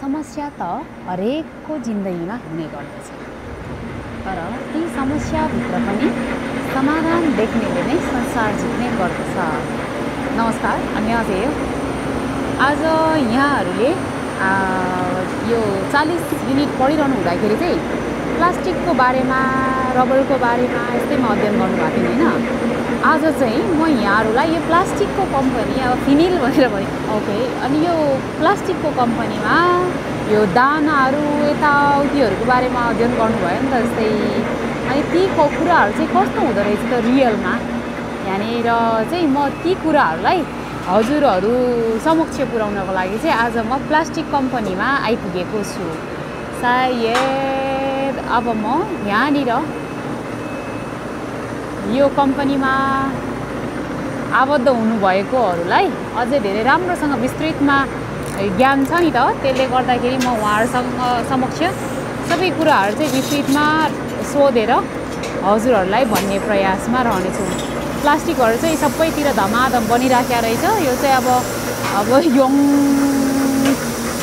समस्या त हरेकको जिन्दगीमा हुने गर्दछ, तर ती समस्याभित्र पनि समाधान देख्नेले नै संसार जित्ने गर्दछ। नमस्कार, अन्यसेयो। आज यहाँहरूले यो 40 मिनट पढिरहनु हुँदाखेरि चाहिँ प्लास्टिकको बारेमा, रबरको बारेमा यस्तैमा अध्ययन गर्नुभएको थियो होइन। आज चाहिँ म यहाँहरूलाई यो प्लास्टिकको कम्पनी, अब फिनिल भनेर भने ओके, अनि यो प्लास्टिकको कम्पनीमा यो दानाहरू यताउतिहरूको बारेमा अध्ययन गर्नुभयो नि त। जस्तै अनि ती कुराहरू चाहिँ कस्तो हुँदो रहेछ त रियलमा, यहाँनिर चाहिँ म ती कुराहरूलाई हजुरहरू समक्ष पुर्याउनको लागि चाहिँ आज म प्लास्टिक कम्पनीमा आइपुगेको छु। सायद अब म यहाँनिर यो कम्पनीमा आबद्ध हुनुभएकोहरूलाई अझै धेरै राम्रोसँग विस्तृतमा ज्ञान छ नि त, त्यसले गर्दाखेरि म उहाँहरूसँग समक्ष सबै कुराहरू चाहिँ विस्तृतमा सोधेर हजुरहरूलाई भन्ने प्रयासमा रहनेछु। प्लास्टिकहरू चाहिँ सबैतिर धमाधम बनिराखेको रहेछ। यो चाहिँ अब यङ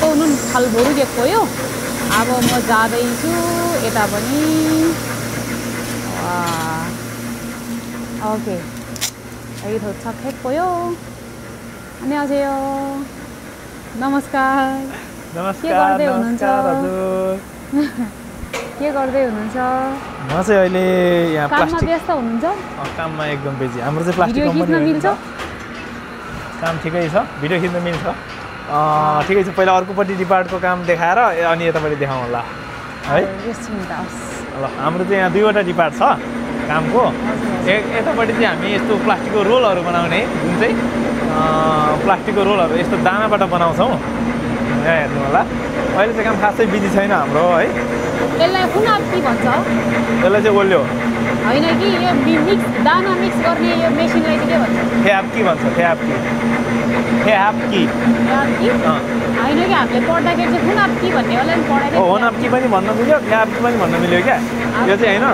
त हुनु थालभोरु दिएको यो। अब म जाँदैछु यता पनि। ओके, 여기 도착했고요. 안녕하세요. नमस्कार। नमस्कार। के गर्दै हुनुहुन्छ? के गर्दै हुनुहुन्छ? म चाहिँ अहिले यहाँ काममा प्लास्टिक व्यस्त हुनुहुन्छ? काममा एकदम बिजी। हाम्रो चाहिँ प्लास्टिक भिडियो खिच्न कम्पनी मिल्छ? काम ठिकै छ, भिडियो खिच्न मिल्छ। ठिकै छ, पहिला अर्कोपट्टि डिपार्टको काम देखाएर अनि यतापट्टि देखाउँ होला है। ल, हाम्रो चाहिँ यहाँ दुईवटा डिपार्ट छ कामको। यतापट्टि चाहिँ हामी यस्तो प्लास्टिकको रोलहरू बनाउने, जुन चाहिँ प्लास्टिकको रोलहरू यस्तो दानाबाट बनाउँछौँ। यहाँ हेर्नु होला, अहिले चाहिँ काम खासै बिजी छैन हाम्रो है। यसलाई फुनाप्की भन्छ? यसलाई चाहिँ ओल्यो होइन कि यो मिक्स दाना मिक्स गर्ने यो मेसिनलाई चाहिँ के भन्छ? फ्याप्की भन्छ। फ्याप्की होइन कि हामीले पढ्दाखेरि चाहिँ फुनाप्की भन्ने होला नि पढाइ। होनाप्की पनि भन्न मिल्यो, फ्याप्की पनि भन्न मिल्यो क्या। यो चाहिँ होइन,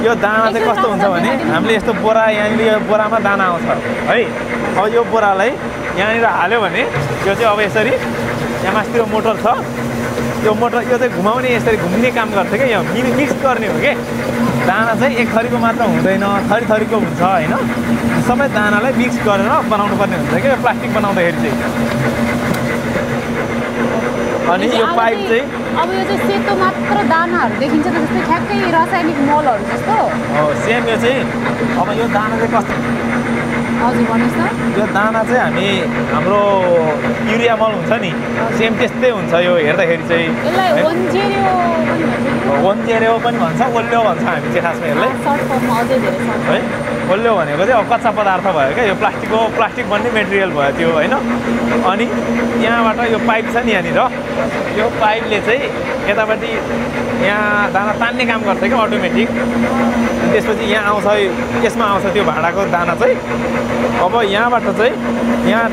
यो दाना चाहिँ कस्तो हुन्छ भने हामीले यस्तो बोरा, यहाँनिर यो बोरामा दाना आउँछ है। अब यो बोरालाई यहाँनिर हाल्यो भने यो चाहिँ अब यसरी यहाँ मासतिर मोटर छ, यो मोटर यो चाहिँ घुमाउने, यसरी घुम्ने काम गर्छ क्या। यो मिक्स गर्ने हो क्या। दाना चाहिँ एक थरीको मात्र हुँदैन, थरी थरीको हुन्छ होइन। सबै दानालाई मिक्स गरेर बनाउनु पर्ने हुन्छ क्या प्लास्टिक बनाउँदाखेरि चाहिँ। अनि यो पाइप चाहिँ अब यो चाहिँ सेतो मात्र दानाहरू देखिन्छ त, जस्तै ठ्याक्कै रासायनिक मलहरू जस्तो। सेम यो चाहिँ अब यो दाना चाहिँ कस्तो? हजुर भन्नुहोस् त। यो दाना चाहिँ हाम्रो युरिया मल हुन्छ नि, सेम त्यस्तै हुन्छ यो हेर्दाखेरि चाहिँ। यसलाई वन्जेरो पनि भन्छ, ओल्यो भन्छ हामी चाहिँ खासमा यसलाई। सर्ट फर्ममा अझै धेरै सर्ट है। ओल्यो भनेको चाहिँ अब कच्चा पदार्थ भयो क्या। यो प्लास्टिक बन्ने मेटेरियल भयो त्यो होइन। अनि यहाँबाट यो पाइप छ नि यहाँनिर, यो पाइपले चाहिँ यतापट्टि यहाँ दाना तान्ने काम गर्छ क्या अटोमेटिक। अनि त्यसपछि यहाँ आउँछ, यसमा आउँछ त्यो भाँडाको दाना चाहिँ। अब यहाँबाट चाहिँ यहाँ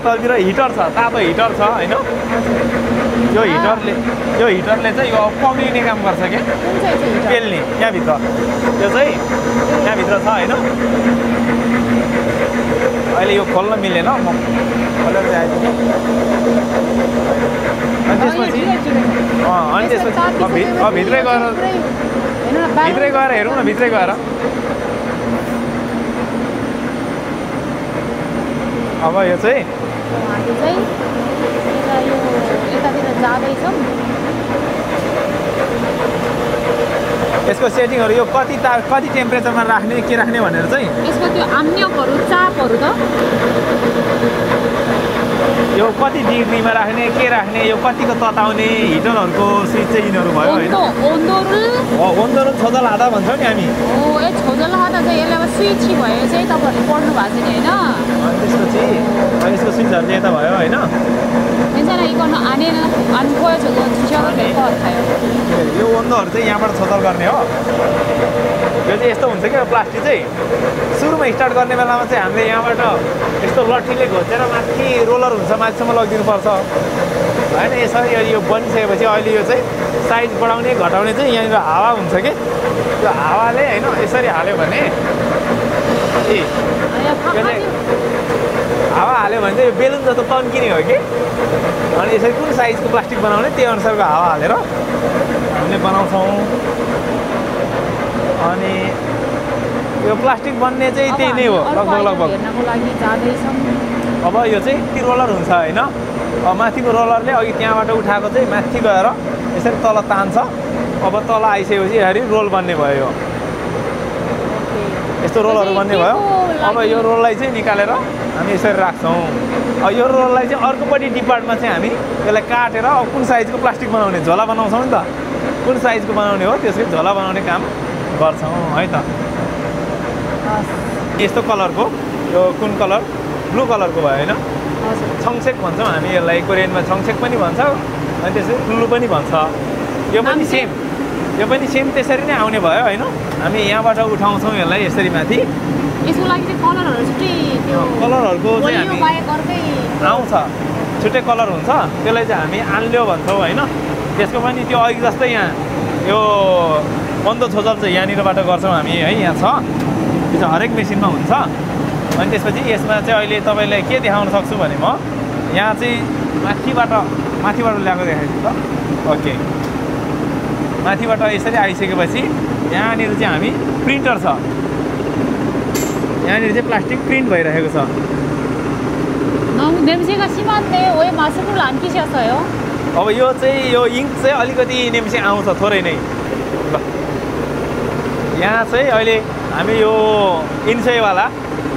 तलतिर हिटर छ, तातो हिटर छ होइन। यो हिटरले चाहिँ यो पक्रिने काम गर्छ क्या, पेल्ने यहाँभित्र। यो चाहिँ यहाँभित्र छ होइन। अहिले यो खोल्न मिलेन, म खोलेर चाहिँ आइपुग्यो। अनि त्यसपछि भित्रै गएर हेरौँ न, भित्रै गएर। अब यो चाहिँ यतातिर जाँदैछौँ। यसको सेटिङहरू यो कति टेम्परेचरमा राख्ने, के राख्ने भनेर चाहिँ यसको त्यो आम्यकहरू, चापहरू त यो कति डिग्रीमा राख्ने, के राख्ने, यो कतिको तताउने, हिटरहरूको स्विच चाहिँ यिनीहरू भयो होइन। ओन्दोरुल छोजल हादा भन्छौँ नि हामी। छोजल हादा चाहिँ यसलाई अब स्विच भयो चाहिँ तपाईँहरूले पढ्नु भएको छ नि होइन। अनि त्यसपछि यसको स्विचहरू चाहिँ यता भयो होइन। इकोनो अनुभव यो ओन्दोहरू चाहिँ यहाँबाट छोजल गर्ने हो। यो चाहिँ यस्तो हुन्छ क्या प्लास्टिक चाहिँ। सुरुमा स्टार्ट गर्ने बेलामा चाहिँ हामीले यहाँबाट यस्तो लट्ठीले घोचेर माथि रोलर हुन्छ माथिसम्म लगिदिनुपर्छ होइन। यसरी यो बनिसकेपछि अहिले यो चाहिँ साइज बढाउने घटाउने चाहिँ यहाँनिर हावा हुन्छ कि, त्यो हावाले होइन यसरी हाल्यो भने यो चाहिँ हावा हाल्यो भने चाहिँ यो बेलुन जस्तो तन्किने हो कि अनि यसरी कुन साइजको प्लास्टिक बनाउने त्यही अनुसारको हावा हालेर हामीले बनाउँछौँ अनि यो प्लास्टिक बन्ने चाहिँ त्यही नै हो लगभग अब यो चाहिँ रोलर हुन्छ होइन माथिको रोलरले अघि त्यहाँबाट उठाएको चाहिँ माथि गएर यसरी तल तान्छ अब तल आइसकेपछि यसरी रोल बन्ने भयो यस्तो रोलहरू बन्ने भयो अब यो रोललाई चाहिँ निकालेर हामी यसरी राख्छौँ यो रोललाई चाहिँ अर्कोपट्टि डिपार्टमा चाहिँ हामी यसलाई काटेर अब कुन साइजको प्लास्टिक बनाउने झोला बनाउँछौँ नि त कुन साइजको बनाउने हो त्यसकै झोला बनाउने काम गर्छौँ है त यस्तो कलरको यो कुन कलर ब्लू कलरको भयो होइन छङसेक भन्छौँ हामी यसलाई कोरियनमा छङसेक पनि भन्छ अनि त्यसरी ब्लू पनि भन्छ यो पनि सेम त्यसरी नै आउने भयो होइन हामी यहाँबाट उठाउँछौँ यसलाई यसरी माथि यसको लागि चाहिँ कलरहरु छुट्टै त्यो कलरहरुको चाहिँ हामी बाहेक अर्कै आउँछ छुट्टै कलर हुन्छ त्यसलाई चाहिँ हामी आन्ल्यो भन्छौँ हैन त्यसको पनि त्यो अघि जस्तै यहाँ यो बन्दो छोजल चाहिँ यहाँनिरबाट गर्छौँ हामी है यहाँ छ त्यो चाहिँ हरेक मेसिनमा हुन्छ अनि त्यसपछि यसमा चाहिँ अहिले तपाईँलाई के देखाउन सक्छु भने म यहाँ चाहिँ माथिबाट ल्याएको देखाइदिन्छु त ओके माथिबाट यसरी आइसकेपछि यहाँनिर चाहिँ हामी प्रिन्टर छ यहाँनिर चाहिँ प्लास्टिक प्रिन्ट भइरहेको छ 냄새가 심한데 왜 마스크를 안 끼셨어요? अब यो चाहिँ यो इङ्क चाहिँ अलिकति नेम्से आउँछ थोरै नै ल यहाँ चाहिँ अहिले हामी यो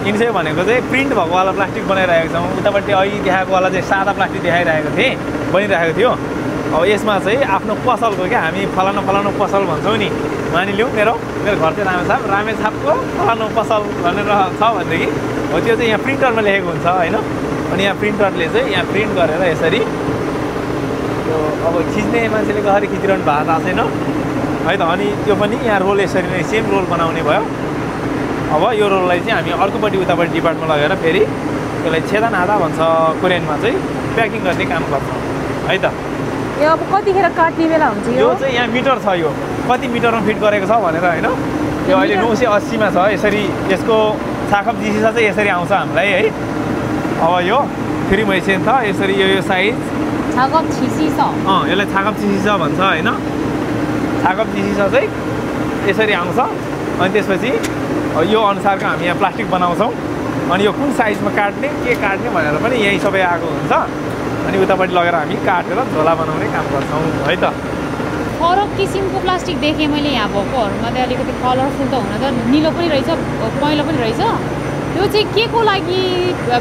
इन्सय भनेको चाहिँ प्रिन्ट भएकोवाला प्लास्टिक बनाइरहेको छौँ उतापट्टि अहिले देखाएकोवाला चाहिँ सादा प्लास्टिक देखाइरहेको थिएँ बनिरहेको थियो अब यसमा चाहिँ आफ्नो पसलको क्या हामी फलानु पसल भन्छौँ नि मानिलिउँ मेरो घर चाहिँ रामेछापको फलानु पसल भनेर छ भनेदेखि हो त्यो चाहिँ यहाँ प्रिन्टरमा लेखेको हुन्छ होइन अनि यहाँ प्रिन्टरले चाहिँ यहाँ प्रिन्ट गरेर यसरी त्यो अब खिच्ने मान्छेले कसरी खिचिरहनु भएको थाहा छैन है त अनि त्यो पनि यहाँ रोल यसरी नै सेम रोल बनाउने भयो अब यो रोललाई चाहिँ हामी अर्कोपट्टि उतापट्टि डिपार्टमा लगेर फेरि त्यसलाई छेदा नादा भन्छ कोरियनमा चाहिँ प्याकिङ गर्ने काम गर्छौँ है त यो अब कतिखेर काट्ने बेला हुन्छ यो चाहिँ यहाँ मिटर छ यो कति मिटरमा फिट गरेको छ भनेर होइन यो अहिले 980मा छ यसरी यसको छाकप जिसिसा चाहिँ यसरी आउँछ हामीलाई है अब यो 3 मैसेन छ यसरी यो साइज छाकप जिसिसा यसलाई छाकप जिसिसा भन्छ होइन छाकप जिसिसा चाहिँ यसरी आउँछ अनि त्यसपछि यो अनुसारको हामी यहाँ प्लास्टिक बनाउँछौँ अनि यो कुन साइजमा काट्ने के काट्ने भनेर पनि यही सबै आएको हुन्छ अनि उतापट्टि लगेर हामी काटेर झोला बनाउने काम गर्छौँ है त फरक किसिमको प्लास्टिक देखेँ मैले यहाँ भएकोहरूमा चाहिँ अलिकति कलरफुल त हुन त निलो पनि रहेछ पहेँलो पनि रहेछ यो चाहिँ के को लागि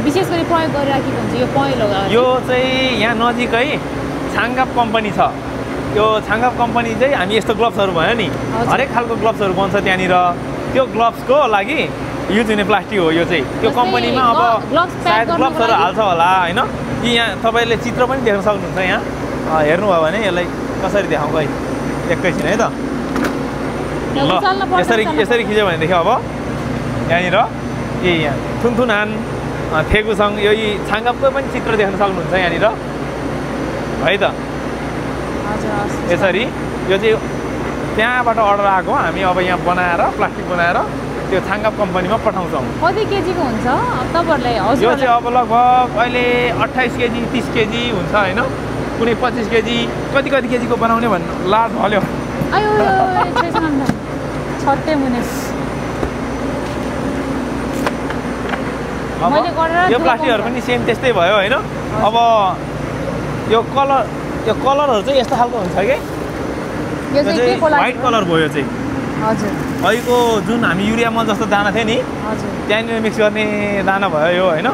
विशेष गरी प्रयोग गरिराखेको हुन्छ यो पहेँलो यो चाहिँ यहाँ नजिकै छाङ्गाप कम्पनी छ यो छाङ्गाप कम्पनी चाहिँ हामी यस्तो ग्लोभ्सहरू भयो नि हरेक खालको ग्लोभ्सहरू बन्छ त्यहाँनिर त्यो ग्लोभ्सको लागि युज हुने प्लास्टिक हो यो चाहिँ त्यो कम्पनीमा अब सायद ग्लोभ्सहरू हाल्छ होला होइन कि यहाँ तपाईँले चित्र पनि देख्न सक्नुहुन्छ यहाँ हेर्नुभयो भने यसलाई कसरी देखाउँ है एकैछिन है त ल यसरी खिच्यो भनेदेखि अब यहाँनिर यहाँ थुनथुनान थेगुसङ यो छाङ्गापको पनि चित्र देख्न सक्नुहुन्छ यहाँनिर है त यसरी यो चाहिँ त्यहाँबाट अर्डर आएको हामी अब यहाँ बनाएर प्लास्टिक बनाएर त्यो छाङ्गाप कम्पनीमा पठाउँछौँ कति केजीको हुन्छ तपाईँहरूले यो चाहिँ अब लगभग अहिले 28 केजी 30 केजी हुन्छ होइन कुनै 25 केजी कति केजीको बनाउने भन्नु लाज हल्यो यो प्लास्टिकहरू पनि सेम त्यस्तै भयो होइन अब यो कलरहरू चाहिँ यस्तो खालको हुन्छ कि व्हाइट कलर भयो यो चाहिँ हजुर अहिलेको जुन हामी युरिया मल जस्तो दाना थियो नि त्यहाँनिर मिक्स गर्ने दाना भयो यो होइन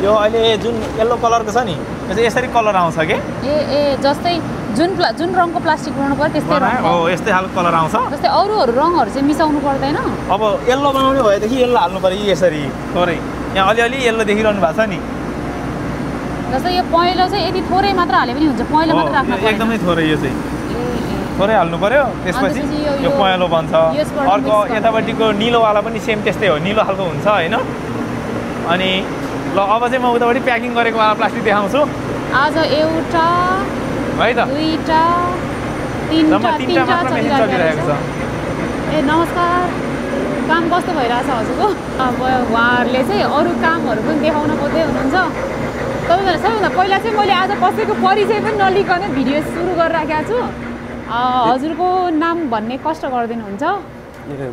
यो अहिले जुन येल्लो कलरको छ नि यो चाहिँ यसरी कलर आउँछ कि जस्तै जुन रङको प्लास्टिक बनाउनु पर्यो त्यस्तै हो यस्तै खालको कलर आउँछ जस्तै अरूहरू रङहरू चाहिँ मिसाउनु पर्दैन अब येल्लो बनाउने भएदेखि येल्लो हाल्नु पर्यो यसरी थोरै यहाँ अलिअलि येल्लो देखिरहनु भएको छ नि जस्तै यो पहेँलो चाहिँ यदि थोरै मात्र हाले पनि हुन्छ पहेँलो मात्र राख्नु पर्यो एकदमै थोरै यो चाहिँ थोरै हाल्नु पर्यो त्यसपछि यो पहेँलो बन्छ अर्को यतापट्टिको निलोवाला पनि सेम त्यस्तै हो निलो खालको हुन्छ होइन अनि ल अब चाहिँ म उतापट्टि प्याकिङ गरेको वाला प्लास्टिक देखाउँछु आज एउटा है त दुईटा तीनटा मात्र मेसिन चलिरहेको छ ए नमस्कार काम कस्तो भइरहेछ हजुरको? अब उहाँहरूले चाहिँ अरू कामहरू पनि देखाउन खोज्दै हुनुहुन्छ। तपाईँलाई सबैभन्दा पहिला चाहिँ मैले आज कसैको परिचय पनि नलिकन भिडियो सुरु गरिराखेको छु। हजुरको नाम भन्ने कष्ट गरिदिनुहुन्छ?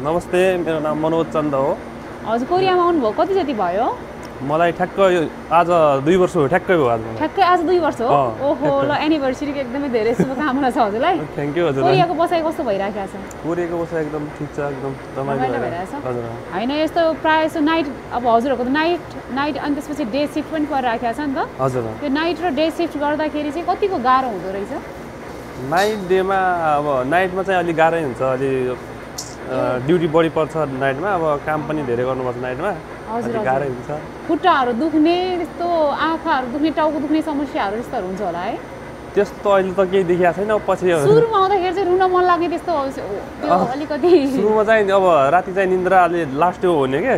नमस्ते, मेरो नाम मनोज चन्द हो। हजुर कोरियामा आउनुभयो कति जति भयो? मलाई ठ्याक्क आज 2 वर्ष हो, ठ्याक्कै हो आज। ठ्याक्कै आज 2 वर्ष हो? ओहो, ल एनिभर्सरीको एकदमै धेरै शुभकामना छ हजुरलाई। थ्याङ्क यू हजुर। कोरियाको बसाइ कस्तो भइराखेको छ? कोरियाको बसाइ एकदम ठिक छ, एकदम रमाइलो भइरहेछ हजुर। होइन यस्तो प्रायः जस्तो नाइट, अब हजुरहरूको त नाइट अनि त्यसपछि डे सिफ्ट पनि परिराखेको छ नि त हजुर। त्यो नाइट र डे सिफ्ट गर्दाखेरि चाहिँ कतिको गाह्रो हुँदो रहेछ? नाइट डेमा अब नाइटमा चाहिँ अलिक गाह्रै हुन्छ, अलि ड्युटी बढी पर्छ नाइटमा, अब काम पनि धेरै गर्नुपर्छ नाइटमा, हजुर गाह्रै हुन्छ। खुट्टाहरू दुख्ने त्यस्तो आँखाहरू दुख्ने टाउको दुख्ने समस्याहरू त्यस्तोहरू हुन्छ होला है? त्यस्तो अहिले त केही देखिएको छैन। पछि सुरुमा आउँदाखेरि चाहिँ रुन मन लाग्ने त्यस्तो अलिकति सुरुमा चाहिँ अब राति चाहिँ निन्द्रा अलि लास्ट हो हुने के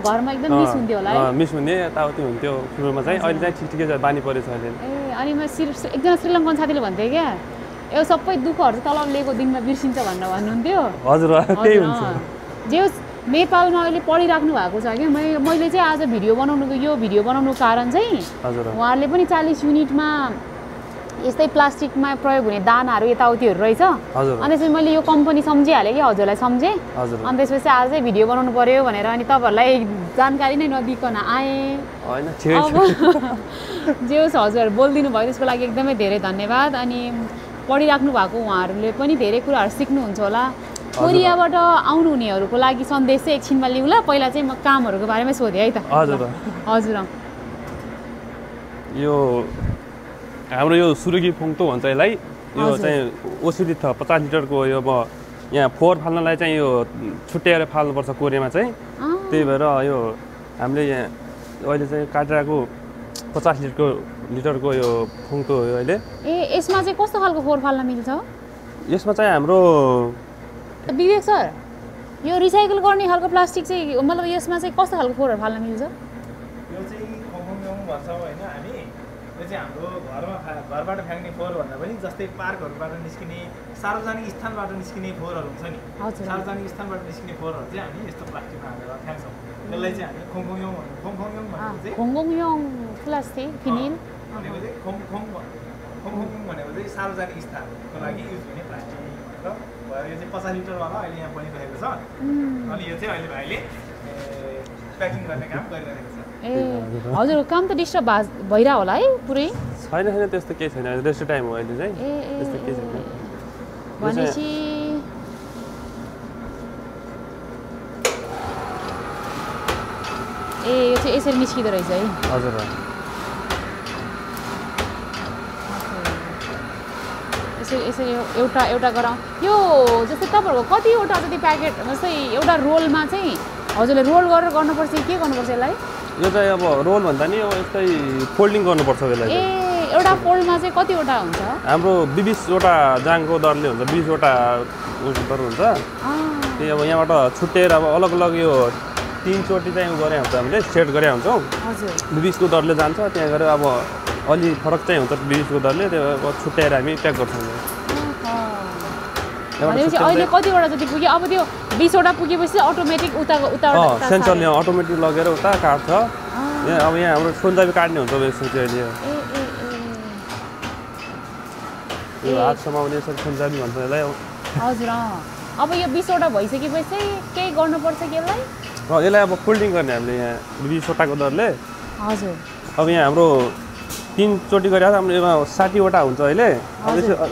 घरमा एकदम मिस हुन्थ्यो होला है? मिस हुने यताउति हुन्थ्यो सुरुमा चाहिँ। अहिले चाहिँ ठिक ठिकै छ, बानी परेछ अहिले। ए अनि म एकजना श्रीलङ्कन साथीले भन्थे क्या यो सबै दुःखहरू चाहिँ तलब लिएको दिनमा बिर्सिन्छ भनेर भन्नुहुन्थ्यो। हजुर त्यही हुन्छ। जे होस् नेपालमा अहिले पढिराख्नु भएको छ कि मैले चाहिँ आज भिडियो बनाउनुको यो भिडियो बनाउनुको कारण चाहिँ हजुर उहाँहरूले पनि 40 युनिटमा यस्तै प्लास्टिकमा प्रयोग हुने दानाहरू यताउतिहरू रहेछ। अनि त्यसपछि मैले यो कम्पनी सम्झिहालेँ कि हजुरलाई सम्झेँ। अनि त्यसपछि आज चाहिँ भिडियो बनाउनु पर्यो भनेर अनि तपाईँहरूलाई जानकारी नै नदिकन आएँ। जे होस् हजुर बोलिदिनु भयो त्यसको लागि एकदमै धेरै धन्यवाद। अनि पढिराख्नु भएको उहाँहरूले पनि धेरै कुराहरू सिक्नुहुन्छ होला। कोरियाबाट आउनु हुनेहरूको लागि सन्देश चाहिँ एकछिनमा लिउँला। पहिला चाहिँ म कामहरूको बारेमा सोधेँ है त। हजुर हजुर यो हाम्रो यो सुरुगी फुङ्तो भन्छ यसलाई। यो चाहिँ ओसिडी छ 50 लिटरको। यो अब यहाँ फोहोर फाल्नलाई चाहिँ यो छुट्याएर फाल्नुपर्छ कोरियामा चाहिँ। त्यही भएर यो हामीले यहाँ अहिले चाहिँ काटेराको 50 लिटरको यो फुङ्तो हो अहिले। यसमा चाहिँ कस्तो खालको फोहोर फाल्न मिल्छ? यसमा चाहिँ हाम्रो विवेक सर यो रिसाइकल गर्ने खालको प्लास्टिक चाहिँ मतलब यसमा चाहिँ कस्तो खालको फोहोरहरू फाल्न मिल्छ? यो चाहिँ खोङखोङ भन्छौँ होइन हामी। यो चाहिँ हाम्रो घरबाट फ्याँक्ने फोहोर भन्दा पनि जस्तै पार्कहरूबाट निस्किने सार्वजनिक स्थानबाट निस्किने फोहोरहरू हुन्छ नि। सार्वजनिक स्थानबाट निस्किने फोहोरहरू चाहिँ हामी यस्तो प्लास्टिकमा हालेर फ्याँक्छौँ। त्यसलाई चाहिँ हामी खोङखोङ प्लास्टिक फिनिल भनेको चाहिँ खोङखोङ भनेको चाहिँ सार्वजनिक स्थानको लागि युज हुने प्लास्टिक र यो चाहिँ 50 लिटरवाला अहिले यहाँ बनिरहेको छ। अनि यो चाहिँ अहिले भाइले प्याकिङ गर्ने काम गरिरहेको छ। हजुर काम त डिस्टर्ब भइरह होला है पुरै? छैन छैन त्यस्तो केही छैन, रेस्ट टाइम हो अहिले चाहिँ, त्यस्तो केही छैन। भनेपछि यो चाहिँ यसरी निस्किँदो रहेछ है? हजुर यसरी एउटा गराउँ। यो जस्तै तपाईँहरूको कतिवटा जति प्याकेट जस्तै एउटा रोलमा चाहिँ हजुरले रोल गरेर गर्नुपर्छ के गर्नुपर्छ यसलाई? यो चाहिँ अब रोल भन्दा नि यस्तै फोल्डिङ गर्नुपर्छ यसलाई। एउटा फोल्डमा चाहिँ कतिवटा हुन्छ? हाम्रो 20वटा जाङको दरले हुन्छ, 20वटा दर हुन्छ। त्यही अब यहाँबाट छुट्टिएर अब अलग अलग यो 3 चोटि चाहिँ गरे हुन्छ, हामीले सेट गरे हुन्छौँ। 20को दरले जान्छ, त्यहाँ गएर अब अलि फरक चाहिँ हुन्छ 20को दरले, त्यो छुट्याएर हामी प्याक गर्छौँ। भनेपछि अहिले कतिवटा जति पुग्यो? अब त्यो 20वटा पुगेपछि अटोमेटिक उता सेन्सरले अटोमेटिक लगेर उता काट्छ। अब यहाँ हाम्रो सोनजाबी काट्ने हुन्छ यसो चाहिँ अहिले यो हात समाउने सोनजाबी भन्छ यसलाई। हजुर अब यो 20वटा भइसकेपछि केही गर्नुपर्छ कि यसलाई? यसलाई अब फोल्डिङ गर्ने हामीले यहाँ 20वटाको दरले। हजुर अब यहाँ हाम्रो 3 चोटि गरेर हाम्रो यसमा 60वटा हुन्छ अहिले।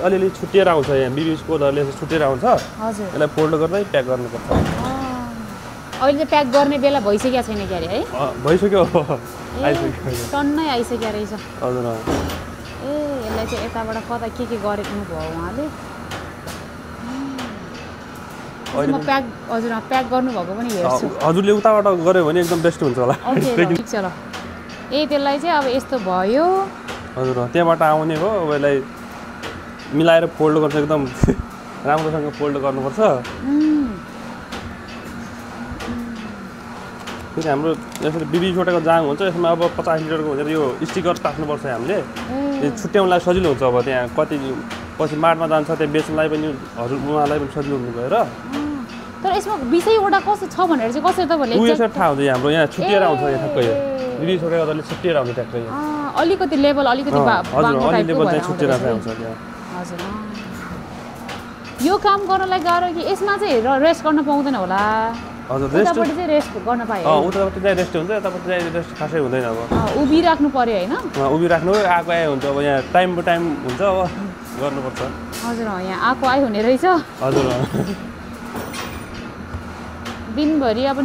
अलिअलि छुट्टिएर आउँछ, यहाँ 20को दरले छुट्टिएर आउँछ। यसलाई फोल्ड गर्दै प्याक गर्नुपर्छ। अहिले चाहिँ प्याक गर्ने बेला भइसकेको छैन क्यारे है? भइसक्यो, आइसक्यो, टन्नै आइसक्यो रहेछ। हजुर यसलाई चाहिँ यताबाट कता के गरिदिनु भयो उहाँले? प्याक हजुर प्याक गर्नुभएको पनि हेर्छु। हजुरले उताबाट गऱ्यो भने एकदम बेस्ट हुन्छ होला। ठिक छ ल। त्यसलाई चाहिँ अब यस्तो भयो। हजुर त्यहाँबाट आउने हो। अब यसलाई मिलाएर फोल्ड गर्छ, एकदम राम्रोसँग फोल्ड गर्नुपर्छ। फेरि हाम्रो यसरी 20वटाको जाङ हुन्छ, यसमा अब 50 लिटरको हुन्छ। यो स्टिकर टाक्नुपर्छ हामीले, छुट्याउनलाई सजिलो हुन्छ। अब त्यहाँ कति पछि मार्टमा जान्छ, त्यहाँ बेच्नलाई पनि हजुर उहाँलाई पनि सजिलो हुनु गएर तर यसमा विषयवटा कस्तो छ भनेर चाहिँ कसरी तपाईँहरूले उयो थाहा हुन्छ हाम्रो यहाँ छुट्टिएर आउँछ यहाँ ठ्याक्कै दिदी छोडेर गर्दाले छुट्टिएर आउँछ ठ्याक्कै अलिकति लेभल अलिकति हजुर अलि लेभल चाहिँ छुट्टिएर आउँछ हजुर यो काम गर्नलाई गाह्रो कि यसमा चाहिँ रेस्ट गर्न पाउँदैन होला हजुर रेस्ट उतापट्टि चाहिँ रेस्ट गर्न पाए उतापट्टि चाहिँ रेस्ट हुन्छ यतापट्टि चाहिँ रेस्ट खासै हुँदैन अब उभिराख्नु पर्यो होइन उभिराख्नु आएको आए हुन्छ अब यहाँ टाइम टु टाइम हुन्छ अब गर्नुपर्छ हजुर यहाँ आएको आइ हुने रहेछ हजुर दिनभरि अब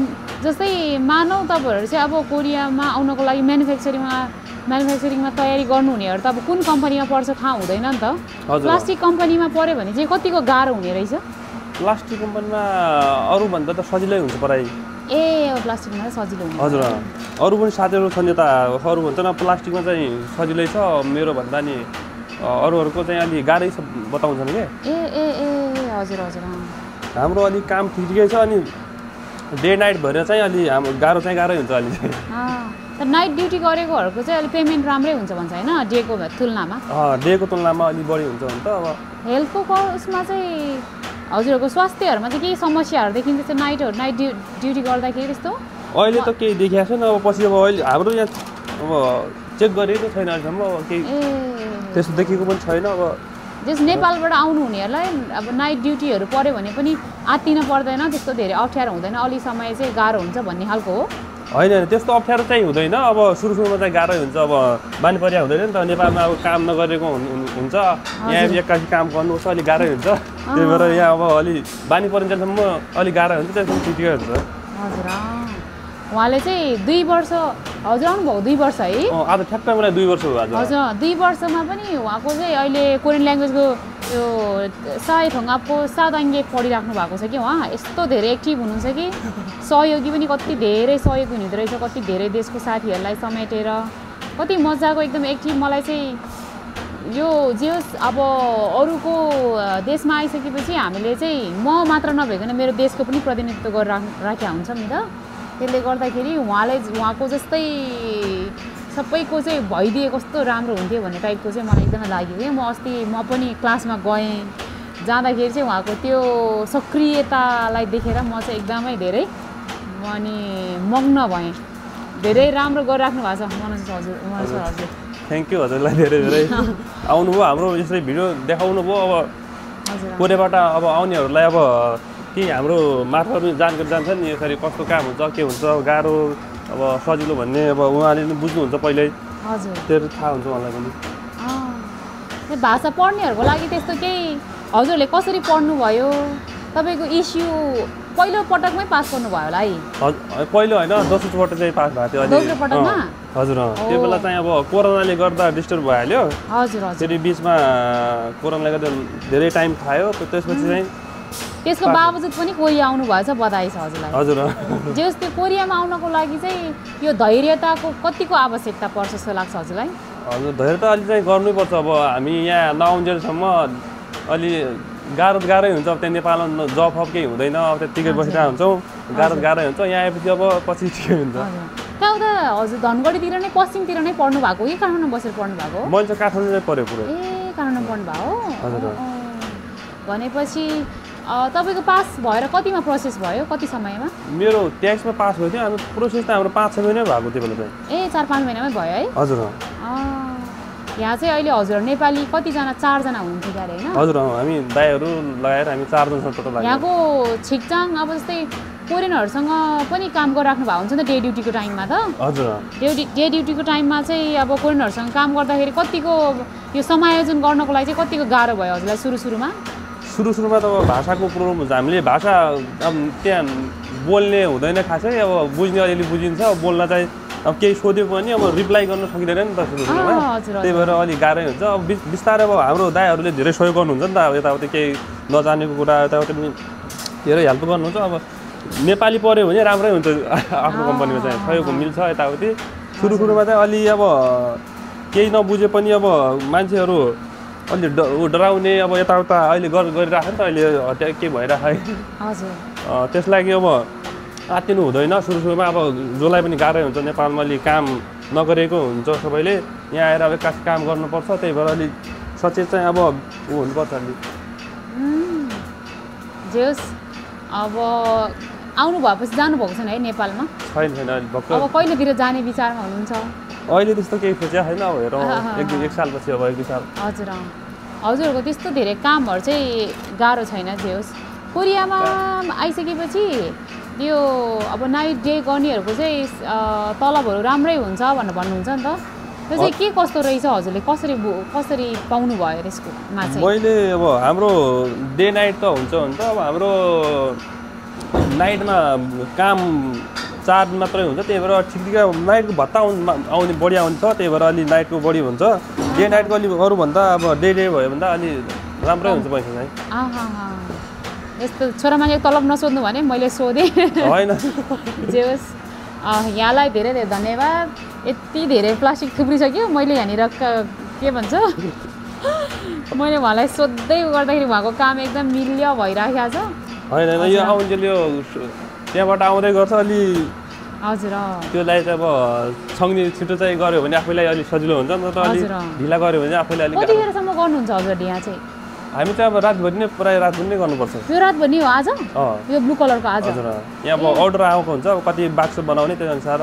जस्तै मानौ तपाईँहरू चाहिँ अब कोरियामा आउनको लागि म्यानुफ्याक्चरिङमा तयारी गर्नुहुनेहरू त अब कुन कम्पनीमा पर्छ थाहा हुँदैन नि त प्लास्टिक कम्पनीमा पऱ्यो भने चाहिँ कतिको गाह्रो हुने रहेछ प्लास्टिक कम्पनीमा अरूभन्दा त सजिलै हुन्छ पढाइ प्लास्टिकमा सजिलो हुन्छ हजुर अरू पनि साथीहरू छन् यता अरू भन्छ न प्लास्टिकमा चाहिँ सजिलै छ मेरो भन्दा नि अरूहरूको चाहिँ अलि गाह्रै छ बताउँछन् कि हजुर हजुर हाम्रो अलिक काम ठिकै छ अनि डे नाइट भएर चाहिँ अलि हाम्रो गाह्रै हुन्छ अलि तर नाइट ड्युटी गरेकोहरूको चाहिँ अलिक पेमेन्ट राम्रै हुन्छ भन्छ होइन डेको तुलनामा डेको तुलनामा अलिक बढी हुन्छ भने त अब हेल्थको उसमा चाहिँ हजुरहरूको स्वास्थ्यहरूमा चाहिँ केही समस्याहरू देखिन्छ नाइट ड्युटी गर्दाखेरि त्यस्तो अहिले त केही देखिएको छैन अब पछि अब अहिले हाम्रो यहाँ अब चेक गरेको छैन अहिलेसम्म केही त्यस्तो देखेको पनि छैन अब जस नेपालबाट आउनु हुनेहरूलाई अब नाइट ड्युटीहरू पऱ्यो भने पनि आत्तिन पर्दैन त्यस्तो धेरै अप्ठ्यारो हुँदैन अलि समय चाहिँ गाह्रो हुन्छ भन्ने खालको हो होइन त्यस्तो अप्ठ्यारो चाहिँ हुँदैन अब सुरुमा चाहिँ गाह्रै हुन्छ अब बानी परिया हुँदैन नि त नेपालमा अब काम नगरेको हुन्छ यहाँ एक्कासी काम गर्नुपर्छ अलिक गाह्रै हुन्छ त्यही भएर यहाँ अब अलि बानी परिन्जेलसम्म अलिक गाह्रो हुन्छ त्यसमा ठिकै हुन्छ हजुर उहाँले चाहिँ 2 वर्ष हजुर आउनुभयो 2 वर्ष है आज ठ्याक्कै मलाई 2 वर्ष भयो हजुर 2 वर्षमा पनि उहाँको चाहिँ अहिले कोरियन ल्याङ्ग्वेजको यो सायथोङापको सादाङ्गे पढिराख्नु भएको छ कि उहाँ यस्तो धेरै एक्टिभ हुनुहुन्छ कि सहयोगी पनि कति धेरै सहयोग हुँदो रहेछ कति धेरै देशको साथीहरूलाई समेटेर कति मजाको एकदम एक्टिभ मलाई चाहिँ यो जे होस् अब अरूको देशमा आइसकेपछि हामीले चाहिँ म मात्र नभइकन मेरो देशको पनि प्रतिनिधित्व गरेर राखेका हुन्छौँ नि त त्यसले गर्दाखेरि उहाँको जस्तै सबैको चाहिँ भइदिए कस्तो राम्रो हुन्थ्यो भन्ने टाइपको चाहिँ मलाई एकदमै लाग्यो कि म पनि क्लासमा गएँ जाँदाखेरि चाहिँ उहाँको त्यो सक्रियतालाई देखेर म चाहिँ एकदमै धेरै अनि मग्न भएँ धेरै राम्रो गरिराख्नु भएको छ मनोज हजुर थ्याङ्क यू हजुरलाई धेरै धेरै आउनुभयो हाम्रो यसरी भिडियो देखाउनु भयो अब कोरियाबाट अब आउनेहरूलाई अब केही हाम्रो मार्फत जानकारी जान्छ नि यसरी कस्तो काम हुन्छ के हुन्छ गाह्रो अब सजिलो भन्ने अब उहाँले पनि बुझ्नुहुन्छ पहिल्यै हजुर त्यो थाहा हुन्छ उहाँलाई पनि भाषा पढ्नेहरूको लागि त्यस्तो केही हजुरले कसरी पढ्नुभयो तपाईँको इस्यु पहिलो पटकमै पास गर्नुभयो होला है पहिलो होइन दोस्रो पटक चाहिँ पास भएको थियो दोस्रो पटकमा हजुर त्यो बेला चाहिँ अब कोरोनाले गर्दा डिस्टर्ब भइहाल्यो हजुर फेरि बिचमा कोरोनाले गर्दा धेरै टाइम खायो त्यसपछि चाहिँ त्यसको बावजुद पनि कोरिया आउनु भएछ बधाई छ हजुरलाई हजुर जे होस् त्यो कोरियामा आउनको लागि चाहिँ यो धैर्यताको कतिको आवश्यकता पर्छ जस्तो लाग्छ हजुरलाई हजुर धैर्यता अलि चाहिँ गर्नैपर्छ अब हामी यहाँ नआउन्जेलसम्म अलि गाह्रै हुन्छ अब त्यहाँ नेपालमा जब फब केही हुँदैन अब त्यतिकै बसिरहेको हुन्छौँ गाह्रै हुन्छ यहाँ आएपछि अब पछि ठिकै हुन्छ कहाँ उता हजुर धनगढीतिर नै पश्चिमतिर नै पढ्नु भएको कि काठमाडौँ बसेर पढ्नु भएको मैले चाहिँ काठमाडौँ पढ्यो पुरै काठमाडौँ पढ्नु भएको हजुर भनेपछि तपाईँको पास भएर कतिमा प्रोसेस भयो कति समयमा मेरो 23मा पास भयो थियो हाम्रो प्रोसेस त हाम्रो 5-6 महिना भएको त्यो बेला चाहिँ 4-5 महिनामै भयो है हजुर यहाँ चाहिँ अहिले हजुर नेपाली कतिजना 4 जना हुनुहुन्थ्यो क्यारे होइन हजुर हामी दाइहरू लगाएर हामी 4 जना टोटल लाग्यो यहाँको छिकचाङ अब जस्तै कोरियनहरूसँग पनि काम गरिराख्नु भएको हुन्छ नि त डे ड्युटीको टाइममा त हजुर डे ड्युटीको टाइममा चाहिँ अब कोरियनहरूसँग काम गर्दाखेरि कतिको यो समायोजन गर्नको लागि चाहिँ कतिको गाह्रो भयो हजुरलाई सुरुमा सुरुमा त अब भाषाको प्रब्लम हुन्छ हामीले भाषा अब त्यहाँ बोल्ने हुँदैन खासै अब बुझ्ने अलिअलि बुझिन्छ बोल्न चाहिँ अब केही सोध्यो पनि अब रिप्लाई गर्न सकिँदैन नि त सुरुमा त्यही भएर अलिक गाह्रै हुन्छ अब बिस्तारै अब हाम्रो दाइहरूले धेरै सहयोग गर्नुहुन्छ नि त अब यताउति केही नजानेको कुरा यताउति पनि धेरै हेल्प गर्नुहुन्छ अब नेपाली पऱ्यो भने राम्रै हुन्छ आफ्नो कम्पनीमा चाहिँ सहयोग मिल्छ यताउति सुरुमा चाहिँ अलि अब केही नबुझे पनि अब मान्छेहरू अलि डराउने अब यताउता अहिले गरिरहेको नि त अहिले के भइरहेको है त्यस लागि अब आत्तिनु हुँदैन सुरुमा अब जसलाई पनि गाह्रै हुन्छ नेपालमा अलि काम नगरेको हुन्छ सबैले यहाँ आएर अब एक्कासी काम गर्नुपर्छ त्यही भएर अलिक सचेत चाहिँ अब ऊ हुनुपर्छ अलि जे होस् अब आउनु भएपछि जानुभएको छैन है नेपालमा? छैन अहिले भर्खर अब कहिलेतिर जाने विचारमा हुनुहुन्छ? अहिले त्यस्तो केही सोचेको छैन अब हेरौँ एक सालपछि अब 1-2 साल। हजुर हजुरहरूको त्यस्तो धेरै कामहरू चाहिँ गाह्रो छैन जे होस्। कोरियामा आइसकेपछि यो अब नाइट डे गर्नेहरूको चाहिँ तलबहरू राम्रै हुन्छ भनेर भन्नुहुन्छ नि त, त्यो चाहिँ के कस्तो रहेछ? हजुरले कसरी पाउनु भयो त्यसकोमा चाहिँ? मैले अब हाम्रो डे नाइट त हुन्छ अब हाम्रो नाइटमा काम 4 मात्रै हुन्छ, त्यही भएर ठिक नाइटको भत्ता आउने बढी आउने छ, त्यही भएर अलि नाइटको बढी हुन्छ। डे नाइटको अलि अरूभन्दा अब डे भयो भन्दा अलि राम्रै हुन्छ पैसा चाहिँ। यस्तो छोरा मान्छेको तलब नसोध्नु भने मैले सोधेँ होइन जे होस्। यहाँलाई धेरै धेरै धन्यवाद। यति धेरै प्लास्टिक थुप्रिसक्यो, मैले यहाँनिर के भन्छ मैले उहाँलाई सोध्दै गर्दाखेरि उहाँको काम एकदम मिल्यो भइराखेको छ। होइन यो आउन्जेल यो त्यहाँबाट आउँदै गर्छ अलि। हजुर त्यसलाई चाहिँ अब छङ्ने छिटो चाहिँ गऱ्यो भने आफैलाई अलिक सजिलो हुन्छ नि त, अलि ढिला गऱ्यो भने आफैलाई अलिक। कतिखेरसम्म गर्नुहुन्छ हजुरले यहाँ चाहिँ? हामी चाहिँ अब रातभरि नै प्रायः रातभरि नै गर्नुपर्छ। यो रातभरि नै हो आज? यो ब्लू कलरको आज? हजुर यहाँ अब अर्डर आएको हुन्छ, अब कति बाक्स बनाउने त्यही अनुसार।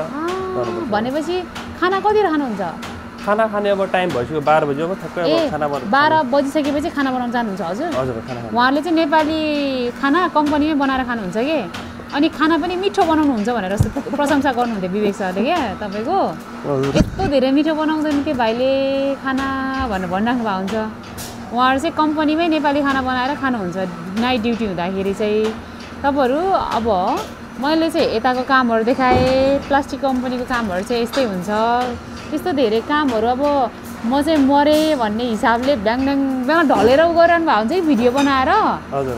भनेपछि खाना कतिखेर खानुहुन्छ? खाना खाने अब टाइम भइसक्यो 12 बजी, अब ठ्याक्कै अब खाना 12 बजिसकेपछि खाना बनाउन जानुहुन्छ हजुर? हजुर खाना खानु। उहाँहरूले चाहिँ नेपाली खाना कम्पनीमै बनाएर खानुहुन्छ कि, अनि खाना पनि मिठो बनाउनुहुन्छ भनेर प्रशंसा गर्नुहुन्थ्यो विवेक सरले क्या तपाईँको। यस्तो धेरै मिठो बनाउँदैन त्यो भाइले खाना भनेर भनिराख्नु भएको हुन्छ। उहाँहरू चाहिँ कम्पनीमै नेपाली खाना बनाएर खानुहुन्छ नाइट ड्युटी हुँदाखेरि चाहिँ। तपाईँहरू अब मैले चाहिँ यताको कामहरू देखाएँ, प्लास्टिक कम्पनीको कामहरू चाहिँ यस्तै हुन्छ। त्यस्तो धेरै कामहरू अब म चाहिँ मरेँ भन्ने हिसाबले ब्याङ ढलेर गरिरहनु भएको हुन्छ कि भिडियो बनाएर।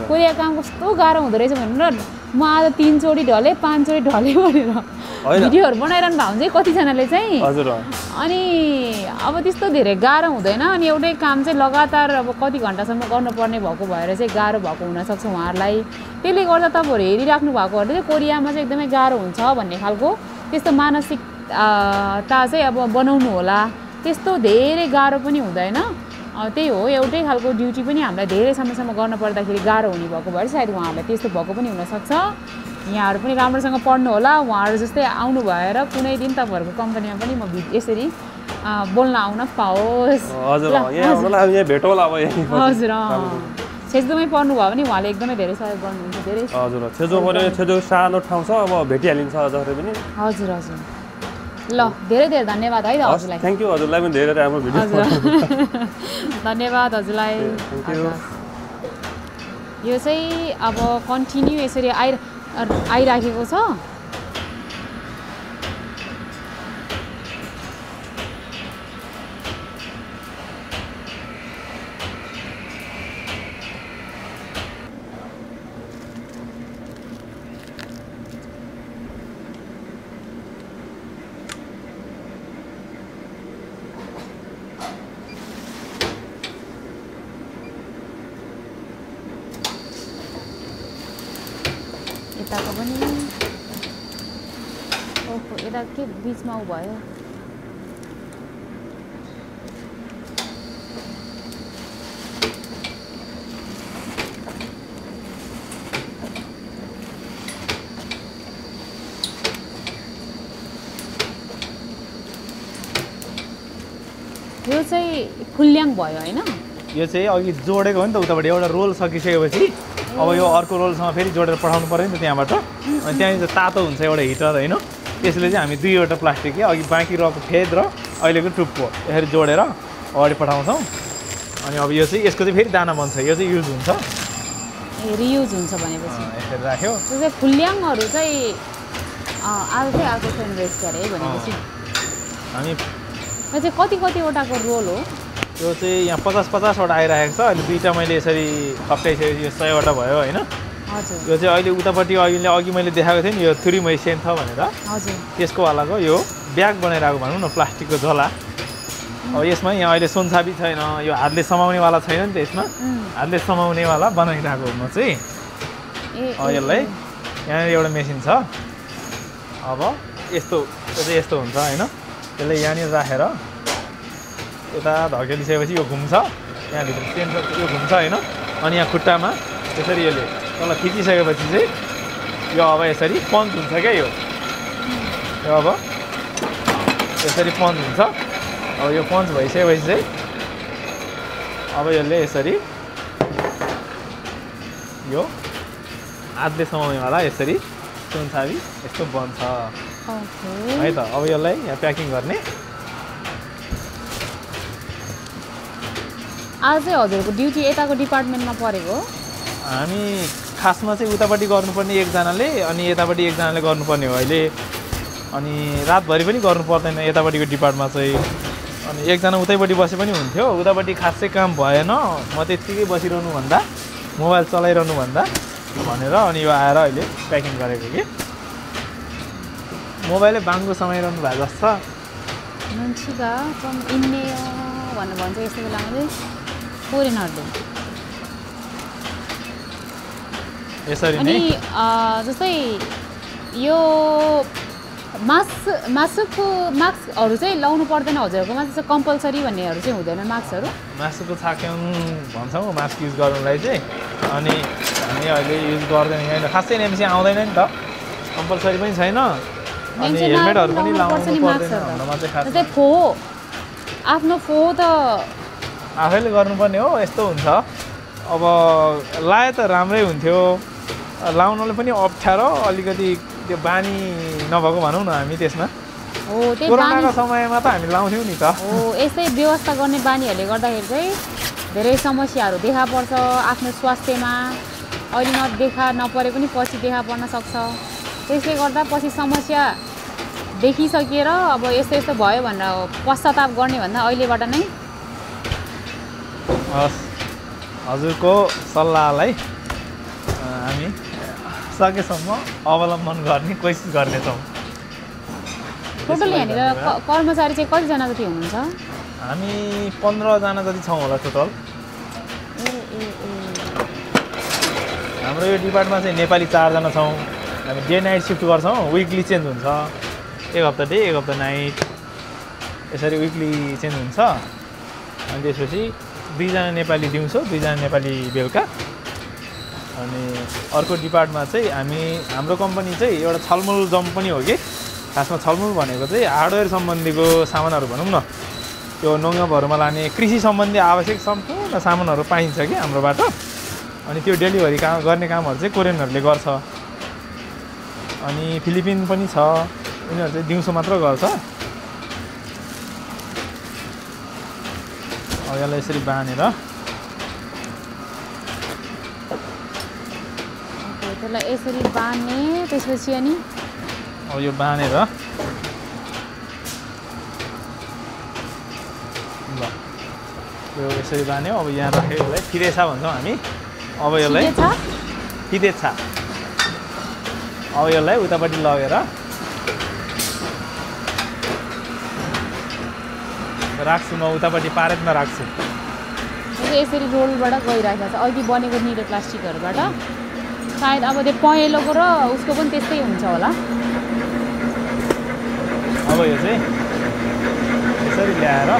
कोरिया काम कस्तो गाह्रो हुँदो रहेछ भनेर म आज 3 चोटि ढलेँ 5 चोटि ढलेँ भनेर भिडियोहरू बनाइरहनु भएको हुन्छ कि कतिजनाले चाहिँ। अनि अब त्यस्तो धेरै गाह्रो हुँदैन, अनि एउटै काम चाहिँ लगातार अब कति घन्टासम्म गर्नुपर्ने भएको भएर चाहिँ गाह्रो भएको हुनसक्छ उहाँहरूलाई। त्यसले गर्दा तपाईँहरू हेरिराख्नु भएकोहरूले चाहिँ कोरियामा चाहिँ एकदमै गाह्रो हुन्छ भन्ने खालको त्यस्तो मानसिकता चाहिँ अब बनाउनु होला। त्यस्तो धेरै गाह्रो पनि हुँदैन, त्यही हो एउटै खालको ड्युटी पनि हामीलाई धेरै समयसम्म गर्न पर्दाखेरि गाह्रो हुने भएको भएर सायद उहाँहरूलाई त्यस्तो भएको पनि हुनसक्छ। यहाँहरू पनि राम्रोसँग पढ्नु होला, उहाँहरू जस्तै आउनु भएर कुनै दिन तपाईँहरूको कम्पनीमा पनि म यसरी बोल्न आउन पाओस्। हजुर छेजोमै पढ्नु भयो भने उहाँले एकदमै धेरै सहयोग गर्नुहुन्छ। धेरै हजुर छेजो सानो ठाउँ छ, अब भेटिहालिन्छ जसरी पनि। हजुर हजुर ल धेरै धेरै धन्यवाद है हजुरलाई। थ्याङ्क यू हजुरलाई पनि धेरै राम्रो भिडियो। धन्यवाद हजुरलाई। यो चाहिँ अब कन्टिन्यू यसरी आइराखेको छ। यताको पनि ओहो यता के बिचमा उ भयो। यो चाहिँ खुल्याङ भयो होइन? यो चाहिँ अघि जोडेको हो नि त उताबाट एउटा रोल सकिसकेपछि अब यो अर्को रोलसँग फेरि जोडेर पठाउनु पऱ्यो नि त त्यहाँबाट। अनि त्यहाँनिर तातो हुन्छ एउटा हिटर होइन, त्यसले चाहिँ हामी 2वटा प्लास्टिक अघि बाँकी रहेको फेद र अहिलेको टुप्पो यसरी जोडेर अगाडि पठाउँछौँ। अनि अब यो चाहिँ यसको चाहिँ फेरि दाना बन्छ, यो चाहिँ युज हुन्छ। रियुज हुन्छ भनेपछि यसरी राख्यो। त्यो चाहिँ खुल्याङहरू चाहिँ आज चाहिँ अर्को सेन्ड्रेस गरे भनेपछि हामी यो चाहिँ कतिवटाको रोल हो? यो चाहिँ यहाँ 50-50वटा आइरहेको छ। अहिले 2टा मैले यसरी खप्टाइसकेपछि यो 100वटा भयो होइन। हजुर यो चाहिँ अहिले उतापट्टि अघि मैले देखाएको थिएँ नि यो 3 मै सेन्ट छ भनेर। हजुर त्यसको वालाको यो ब्याग बनाइरहेको भनौँ न, प्लास्टिकको झोला। अब यसमा यहाँ अहिले सुनसाबी छैन, यो हातले समाउनेवाला छैन नि त, यसमा हातले समाउनेवाला बनाइरहेको म चाहिँ। यसलाई यहाँनिर एउटा मेसिन छ। अब यस्तो यस्तो हुन्छ होइन, यसलाई यहाँनिर राखेर यता धकेलिसकेपछि यो घुम्छ, यहाँभित्र चेन यो घुम्छ होइन। अनि यहाँ खुट्टामा त्यसरी यसले तल थिचिसकेपछि चाहिँ यो अब यसरी पन्च हुन्छ क्या यो अब यसरी पन्च हुन्छ। अब यो पन्च भइसकेपछि चाहिँ अब यसले यसरी यो हातले समाउनेवाला यसरी सुनचाबी यस्तो बन्छ है त। अब यसलाई यहाँ प्याकिङ गर्ने। आज चाहिँ हजुरको ड्युटी यताको डिपार्टमेन्टमा परेको हो? हामी खासमा चाहिँ उतापट्टि गर्नुपर्ने एकजनाले अनि यतापट्टि एकजनाले गर्नुपर्ने हो अहिले। अनि रातभरि पनि गर्नु पर्दैन यतापट्टिको डिपार्टमा चाहिँ। अनि एकजना उतैपट्टि बसे पनि हुन्थ्यो, उतापट्टि खासै काम भएन, म त्यत्तिकै बसिरहनु भन्दा मोबाइल चलाइरहनु भन्दा भनेर अनि यो आएर अहिले प्याकिङ गरेको कि। मोबाइलै बाङ्गो समाइरहनु भएको जस्तो मान्छेका कम इन्ने भनेर भन्छ यस्तो बेलामा चाहिँ फोरेनरले। यसरी अनि नै जस्तै यो मास्कहरू चाहिँ लाउनु पर्दैन हजुरहरूकोमा? जस्तो कम्पलसरी भन्नेहरू चाहिँ हुँदैन मास्कहरू? मासुको छाक्याङ भन्छौँ मास्क युज गर्नुलाई चाहिँ। अनि हामी अहिले युज गर्दैन यहाँ खासै नेमसी आउँदैन नि त, कम्पलसरी पनि छैन। अनि हेलमेटहरू पनि लाउनु पर्दैन हाम्रोमा चाहिँ खास। जस्तै फोहो आफ्नो फोहो त आफैले गर्नुपर्ने हो, यस्तो हुन्छ। अब लाए त राम्रै हुन्थ्यो, लाउनलाई पनि अप्ठ्यारो अलिकति, त्यो बानी नभएको भनौँ न हामी त्यसमा। हो त्यही कोरोनाको समयमा त हामी लाउँथ्यौँ नि त। हो यस्तै व्यवस्था गर्ने बानीहरूले गर्दाखेरि चाहिँ धेरै समस्याहरू देखा पर्छ आफ्नो स्वास्थ्यमा। अहिले नदेखा नपरे पनि पछि देखा पर्न सक्छ। त्यसले गर्दा पछि समस्या देखिसकेर अब यस्तो यस्तो भयो भनेर पश्चाताप गर्ने भन्दा अहिलेबाट नै। हस्, हजुरको सल्लाहलाई हामी सकेसम्म अवलम्बन गर्ने कोसिस गर्नेछौँ। टोटल यहाँनिर कर्मचारी चाहिँ कतिजना जति हुनुहुन्छ? हामी 15 जना जति छौँ होला टोटल। हाम्रो यो डिपार्टमेन्टमा चाहिँ नेपाली 4 जना छौँ। हामी डे नाइट सिफ्ट गर्छौँ, विकली चेन्ज हुन्छ। एक हप्ता डे एक हप्ता नाइट यसरी विकली चेन्ज हुन्छ। अनि त्यसपछि 2 जना नेपाली दिउँसो 2 जना नेपाली बेलुका। अनि अर्को डिपार्टमा चाहिँ हाम्रो कम्पनी चाहिँ एउटा छलमुल जम पनि हो कि। खासमा छलमुल भनेको चाहिँ हार्डवेयर सम्बन्धीको सामानहरू भनौँ न, त्यो नोङपहरूमा लाने कृषि सम्बन्धी आवश्यक सम्पूर्ण सामानहरू पाइन्छ कि हाम्रोबाट। अनि त्यो डेलिभरी गर्ने कामहरू चाहिँ कोरियनहरूले गर्छ। अनि फिलिपिन पनि छ, उनीहरू चाहिँ दिउँसो मात्र गर्छ। अब यसलाई यसरी बाँधेर त्यसलाई यसरी बाँध्ने, त्यसपछि अनि अब यो बाँधेर ल यो यसरी बाँध्यो। अब यहाँ राख्यो, यसलाई फिरेछा भन्छौँ हामी। अब यसलाई फिरेछा। अब यसलाई उतापट्टि लगेर राख्छु, म उतापट्टि पारेतमा राख्छु। यसरी रोलबाट गइरहेको छ अघि बनेको निलो प्लास्टिकहरूबाट। सायद अब त्यो पहेँलोको र उसको पनि त्यस्तै हुन्छ होला। अब यो चाहिँ यसरी ल्याएर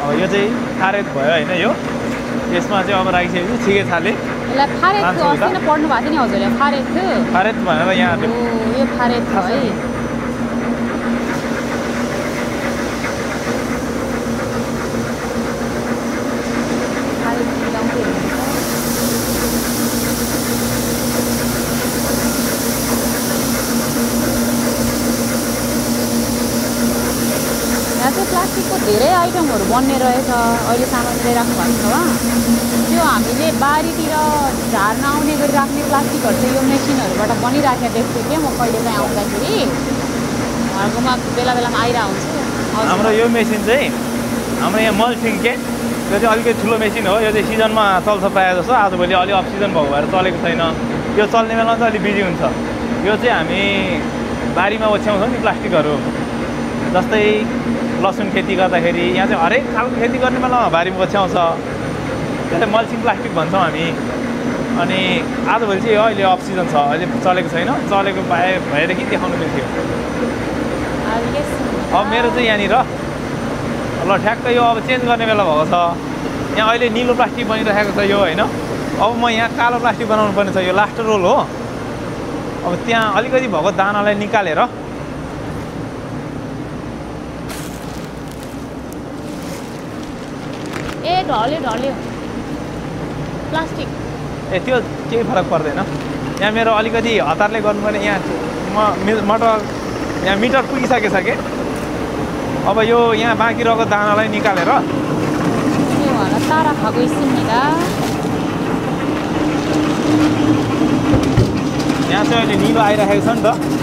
अब यो चाहिँ फारेत भयो होइन, यो यसमा चाहिँ अब राखिसकेपछि ठिकै छाले यसलाई फारेत अस्ति नै पढ्नु भएको थियो नि हजुरले, फारेत फारेत भनेर यहाँ यो फारेत है। प्लास्टिकको धेरै आइटमहरू बन्ने रहेछ अहिले सामान ल्याइराख्नु भएको छ उहाँ। त्यो हामीले बारीतिर झार्न आउने गरी राख्ने प्लास्टिकहरू चाहिँ यो मेसिनहरूबाट बनिराखेको देख्छु क्या म कहिले काहीँ आउँदाखेरि। घरकोमा बेला बेलामा आइरहेको हुन्छ। हाम्रो यो मेसिन चाहिँ हाम्रो यहाँ मल्चिङ के, यो चाहिँ अलिकति ठुलो मेसिन हो। यो चाहिँ सिजनमा चल्छ प्रायः जस्तो, आजभोलि अलि अफ सिजन भएको भएर चलेको छैन। यो चल्ने बेलामा चाहिँ अलिक बिजी हुन्छ। यो चाहिँ हामी बारीमा ओछ्याउँछौँ नि प्लास्टिकहरू, जस्तै लसुन खेती गर्दाखेरि यहाँ चाहिँ हरेक खालको खेती गर्ने बेलामा बारीमा ओछ्याउँछ, त्यसलाई मल्चिङ प्लास्टिक भन्छौँ हामी। अनि आजभोलि चाहिँ अहिले अफ सिजन छ, अहिले चलेको छैन। चलेको भएदेखि देखाउनु मिल्थ्यो। अब मेरो चाहिँ यहाँनिर ल ठ्याक्कै यो अब चेन्ज गर्ने बेला भएको छ। यहाँ अहिले निलो प्लास्टिक बनिरहेको छ यो होइन। अब म यहाँ कालो प्लास्टिक बनाउनु पर्ने छ यो लास्ट रोल हो अब त्यहाँ अलिकति भएको दानालाई निकालेर ए ढल्यो प्लास्टिक ए त्यो केही फरक पर्दैन यहाँ मेरो अलिकति हतारले गर्नुपर्ने यहाँ यहाँ मिटर पुगिसकेछ कि अब यो यहाँ बाँकी रहेको दानालाई निकालेर तारा खाएको सिमीला यहाँ चाहिँ अहिले निलो आइरहेको छ नि त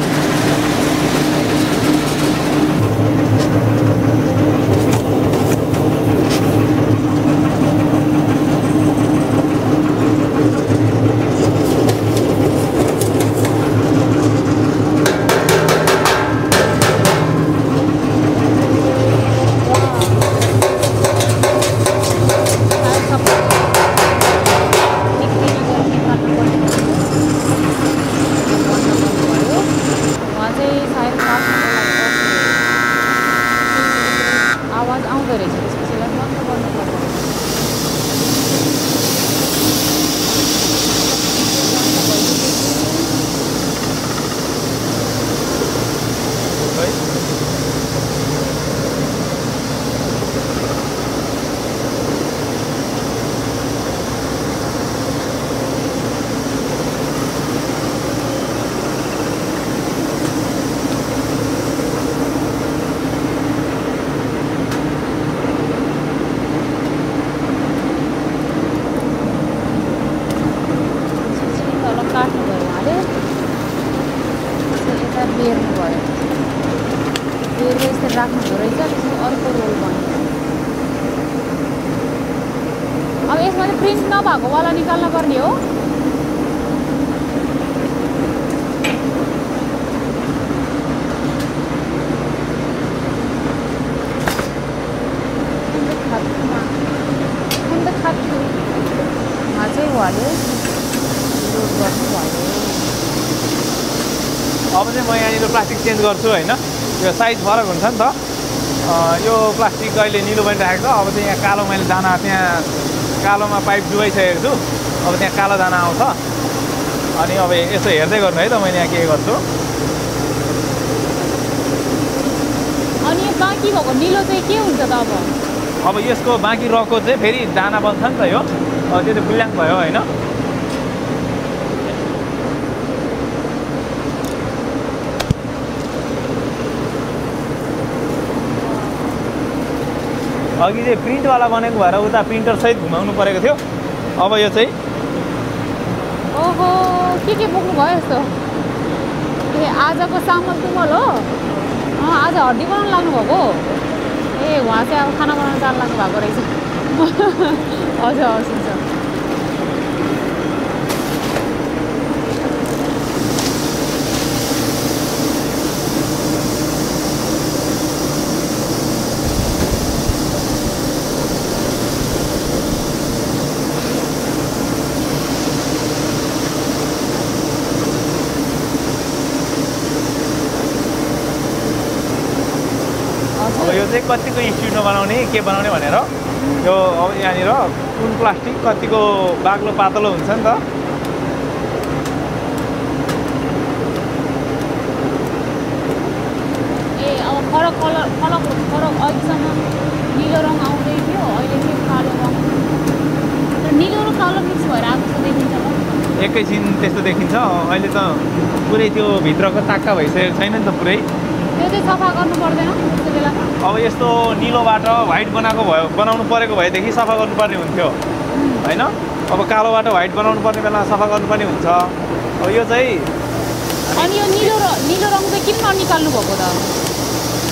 राख्नु रहेछ त्यसको अर्को रोल बन्यो अब यसमा चाहिँ प्रिन्ट नभएको वाला निकाल्न पर्ने हो अब चाहिँ म यहाँनिर प्लास्टिक चेन्ज गर्छु होइन यो साइज फरक हुन्छ नि त यो प्लास्टिक अहिले निलो बनिरहेको छ अब चाहिँ यहाँ कालो मैले दाना त्यहाँ कालोमा पाइप डुबाइसकेको छु अब त्यहाँ कालो दाना आउँछ अनि अब यसो हेर्दै गर्नु है त मैले यहाँ के गर्छु अनि यो बाँकी भएको निलो चाहिँ के हुन्छ त अब यसको बाँकी रहेको चाहिँ फेरि दाना बन्छ नि त यो त्यो चाहिँ बुल्याङ भयो होइन अघि चाहिँ प्रिन्टवाला बनेको भएर उता प्रिन्टरसहित घुमाउनु परेको थियो अब यो चाहिँ ओहो के बोक्नु भयो यस्तो ए आजको सामल तुमल हो आज हड्डी बनाउनु लाग्नुभएको ए उहाँ चाहिँ अब खाना बनाउनु जानु लाग्नु भएको रहेछ हजुर हवस् हुन्छ यो चाहिँ कतिको स्टिलमा बनाउने के बनाउने भनेर यो अब यहाँनिर कुन प्लास्टिक कतिको बाक्लो पातलो हुन्छ नि त ए अब फरक कलर फरक अघिसम्म निलो रङ आउँदै थियो अहिले के कालो रङ निलो र कालो मिक्स भएर आएको जस्तो देखिन्छ ल एकैछिन त्यस्तो देखिन्छ अहिले त पुरै त्यो भित्रको ताक्का भइसकेको छैन नि त पुरै त्यो चाहिँ सफा गर्नु पर्दैन त्यस्तो बेला अब यस्तो निलोबाट व्हाइट बनाउनु परेको भएदेखि सफा गर्नुपर्ने हुन्थ्यो होइन अब कालोबाट व्हाइट बनाउनु पर्ने बेला सफा गर्नुपर्ने हुन्छ अब यो चाहिँ अनि यो निलो रङ चाहिँ किन ननिकाल्नु भएको त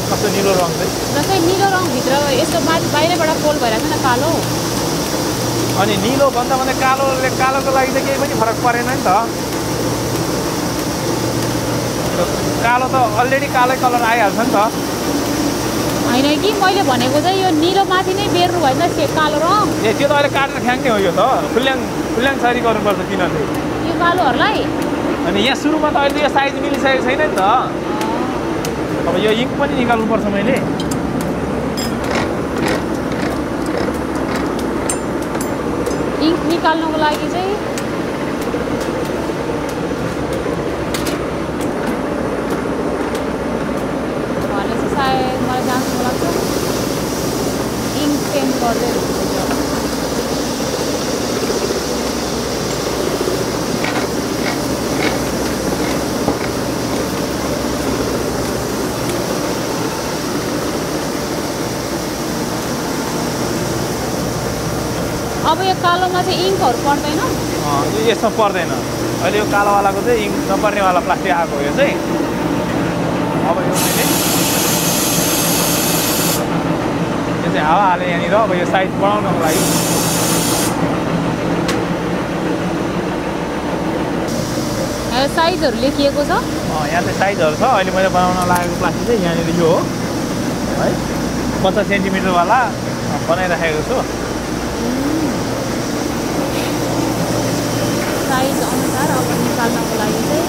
कस्तो निलो रङ चाहिँ जस्तै निलो रङ भित्र यस्तो माथि बाहिरबाट फोल भइरहेको छ न कालो अनि निलो भन्दा कालोको लागि चाहिँ केही पनि फरक परेन नि त कालो त अलरेडी कालै कलर आइहाल्छ नि त होइन कि मैले भनेको चाहिँ यो निलो माथि नै बेर्नु भएन कालो रङ ए त्यो त अहिले काटेर फ्याँक्ने हो यो त फुल्याङ सरी गर्नुपर्छ तिनीहरूले यो कालोहरूलाई अनि यहाँ सुरुमा त अहिले यो साइज मिलिसकेको छैन नि त अब यो इङ्क पनि निकाल्नुपर्छ मैले इङ्क निकाल्नको लागि चाहिँ भनेपछि सायद मलाई जहाँसम्म लाग्छ इङ्क चेन्ज गर्दै हुन्छ। अब यो कालोमा चाहिँ इङ्कहरू पर्दैन? यो यसमा पर्दैन। अहिले यो कालोवालाको चाहिँ इङ्क नपर्नेवाला प्लास्टिक आएको हो यो चाहिँ। अब यो मैले यो चाहिँ हावा हालेँ यहाँनिर। अब यो साइज बढाउनको लागि साइजहरू लेखिएको छ। यहाँ चाहिँ साइजहरू छ। अहिले मैले बनाउन लागेको प्लास्टिक चाहिँ यहाँनिर यो हो है, 50 सेन्टिमिटरवाला बनाइराखेको छु। साइज अनुसार अब निकाल्नको लागि चाहिँ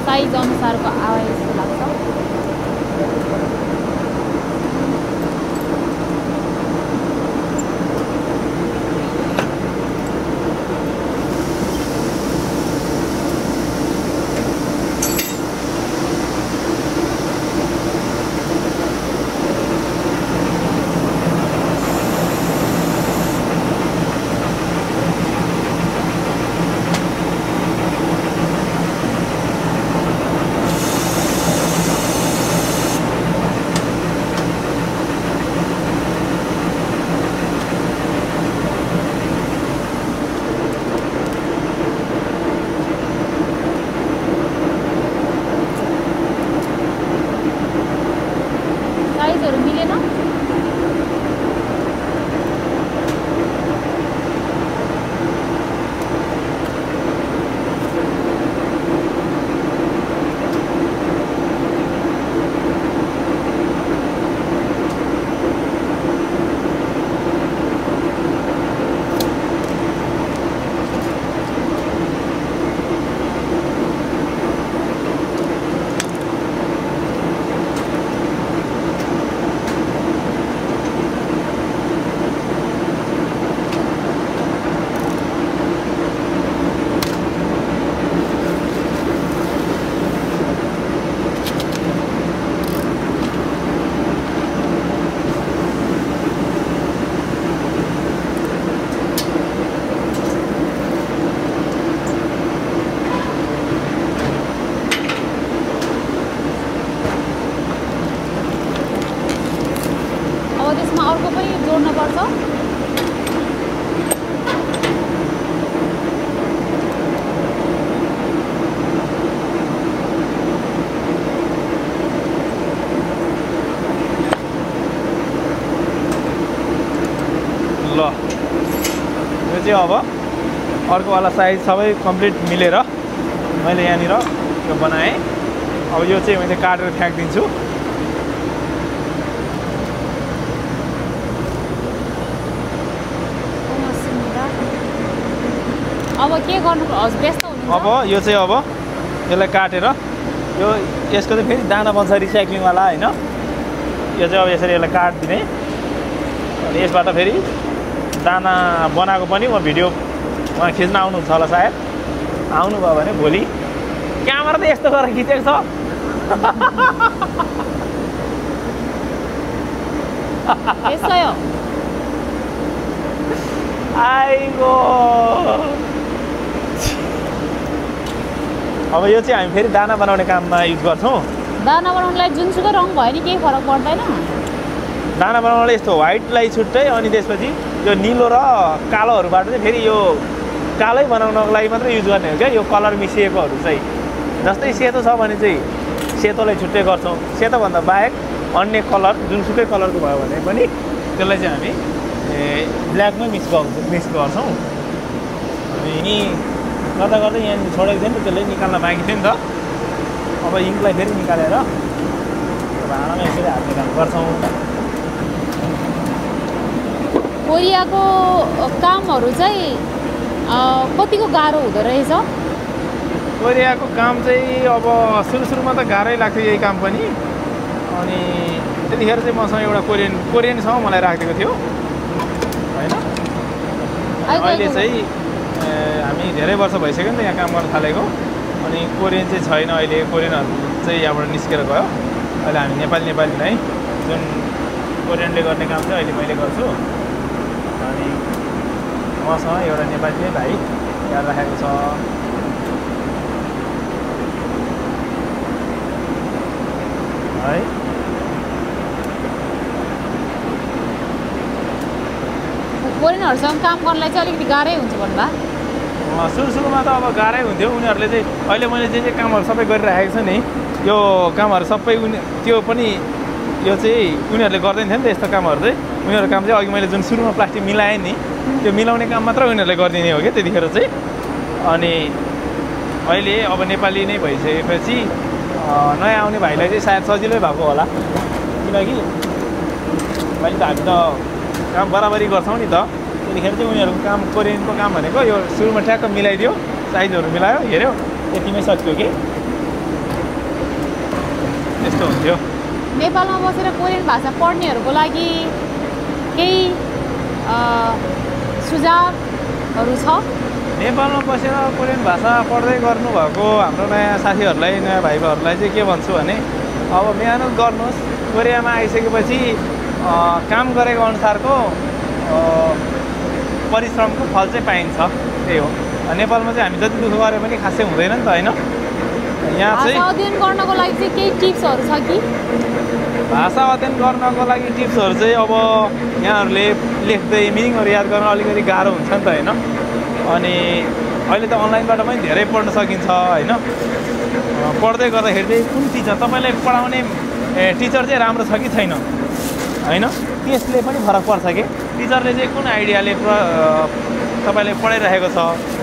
साइज अनुसारको आवाज जस्तो लाग्छ। चाहिँ अब अर्कोवाला साइज सबै कम्प्लिट मिलेर मैले यहाँनिर यो बनाएँ। अब यो चाहिँ मैले काटेर फ्याँकिदिन्छु। अब के गर्नु व्यस्त हुनुहुन्छ? अब यो चाहिँ अब यसलाई काटेर यो यसको चाहिँ फेरि दाना बन्छ रिसाइक्लिङवाला होइन। यो चाहिँ अब यसरी यसलाई काटिदिने अनि यसबाट फेरि दाना बनाएको पनि म भिडियो उहाँ खिच्न आउनुहुन्छ होला सायद। आउनुभयो भने भोलि क्यामेरा त यस्तो गरेर खिचेको छ। यसै हो। आइगो अब यो चाहिँ हामी फेरि दाना बनाउने काममा युज गर्छौँ। दाना बनाउनलाई जुनसुकै रङ भयो नि केही फरक पर्दैन। दाना बनाउनलाई यस्तो व्हाइटलाई छुट्टै अनि त्यसपछि यो निलो र कालोहरूबाट चाहिँ फेरि यो कालै बनाउनको लागि मात्रै युज गर्ने हो क्या यो कलर मिसिएकोहरू चाहिँ। जस्तै सेतो छ भने चाहिँ सेतोलाई छुट्टै गर्छौँ। सेतोभन्दा बाहेक अन्य कलर जुनसुकै कलरको भयो भने पनि त्यसलाई चाहिँ हामी ब्ल्याकमै मिक्स गर्छौँ। अनि गर्दा गर्दै यहाँ छोडेको थियो नि त त्यसले निकाल्न बाँकी थियो नि त। अब इङ्कलाई फेरि निकालेर भाँडामा यसरी हाल्ने काम गर्छौँ। कोरियाको कामहरू चाहिँ कतिको गाह्रो हुँदो रहेछ? कोरियाको काम चाहिँ अब सुरुमा त गाह्रै लाग्थ्यो यही काम पनि। अनि त्यतिखेर चाहिँ मसँग एउटा कोरियनसँग मलाई राखिदिएको थियो होइन। अहिले चाहिँ हामी धेरै वर्ष भइसक्यो नि त यहाँ काम गर्न थालेको। अनि कोरियन चाहिँ छैन अहिले। कोरियनहरू चाहिँ यहाँबाट निस्केर गयो। अहिले हामी नेपाली नै जुन कोरियनले गर्ने काम चाहिँ अहिले मैले गर्छु। अनि मसँग एउटा नेपाली भाइ यहाँ राखेको छ है। कोरियनहरूसँग काम गर्नलाई चाहिँ अलिकति गाह्रै हुन्छ भन्दा? सुरुमा त अब गाह्रै हुन्थ्यो। उनीहरूले चाहिँ अहिले मैले जे कामहरू सबै गरिराखेको छु नि यो कामहरू सबै त्यो पनि यो चाहिँ उनीहरूले गर्दैन थियो नि त यस्तो कामहरू चाहिँ। उनीहरूको काम चाहिँ अघि मैले जुन सुरुमा प्लास्टिक मिलाएँ नि त्यो मिलाउने काम मात्र उनीहरूले गरिदिने हो क्या त्यतिखेर चाहिँ। अनि अहिले अब नेपाली नै भइसकेपछि नयाँ आउने भाइलाई चाहिँ सायद सजिलै भएको होला। किनकि अहिले त हामी त काम बराबरी गर्छौँ नि त। त्यतिखेर चाहिँ उनीहरूको काम कोरियनको काम भनेको यो सुरुमा ट्याक्क मिलाइदियो साइजहरू मिलायो हेऱ्यो यतिमै सक्यो कि त्यस्तो हुन्थ्यो। नेपालमा बसेर कोरियन भाषा पढ्नेहरूको लागि केही सुझावहरू छ? नेपालमा बसेर कोरियन भाषा पढ्दै गर्नुभएको हाम्रो नयाँ साथीहरूलाई नयाँ भाइहरूलाई चाहिँ के भन्छु भने अब मेहनत गर्नुहोस्। कोरियामा आइसकेपछि काम गरेको अनुसारको परिश्रमको फल चाहिँ पाइन्छ। त्यही हो। नेपालमा चाहिँ हामी जति दुःख गरे पनि खासै हुँदैन नि त होइन। यहाँ चाहिँ अध्ययन गर्नको लागि चाहिँ केही टिप्सहरू छ कि? भाषा अध्ययन गर्नको लागि टिप्सहरू चाहिँ अब यहाँहरूले लेख्दै मिनिङहरू याद गर्न अलिकति गाह्रो हुन्छ नि त होइन। अनि अहिले त अनलाइनबाट पनि धेरै पढ्न सकिन्छ होइन। पढ्दै गर्दाखेरि चाहिँ कुन टिचर तपाईँलाई पढाउने टिचर चाहिँ राम्रो छ कि छैन होइन त्यसले पनि फरक पर्छ कि। टिचरले चाहिँ कुन आइडियाले तपाईँले पढाइरहेको छ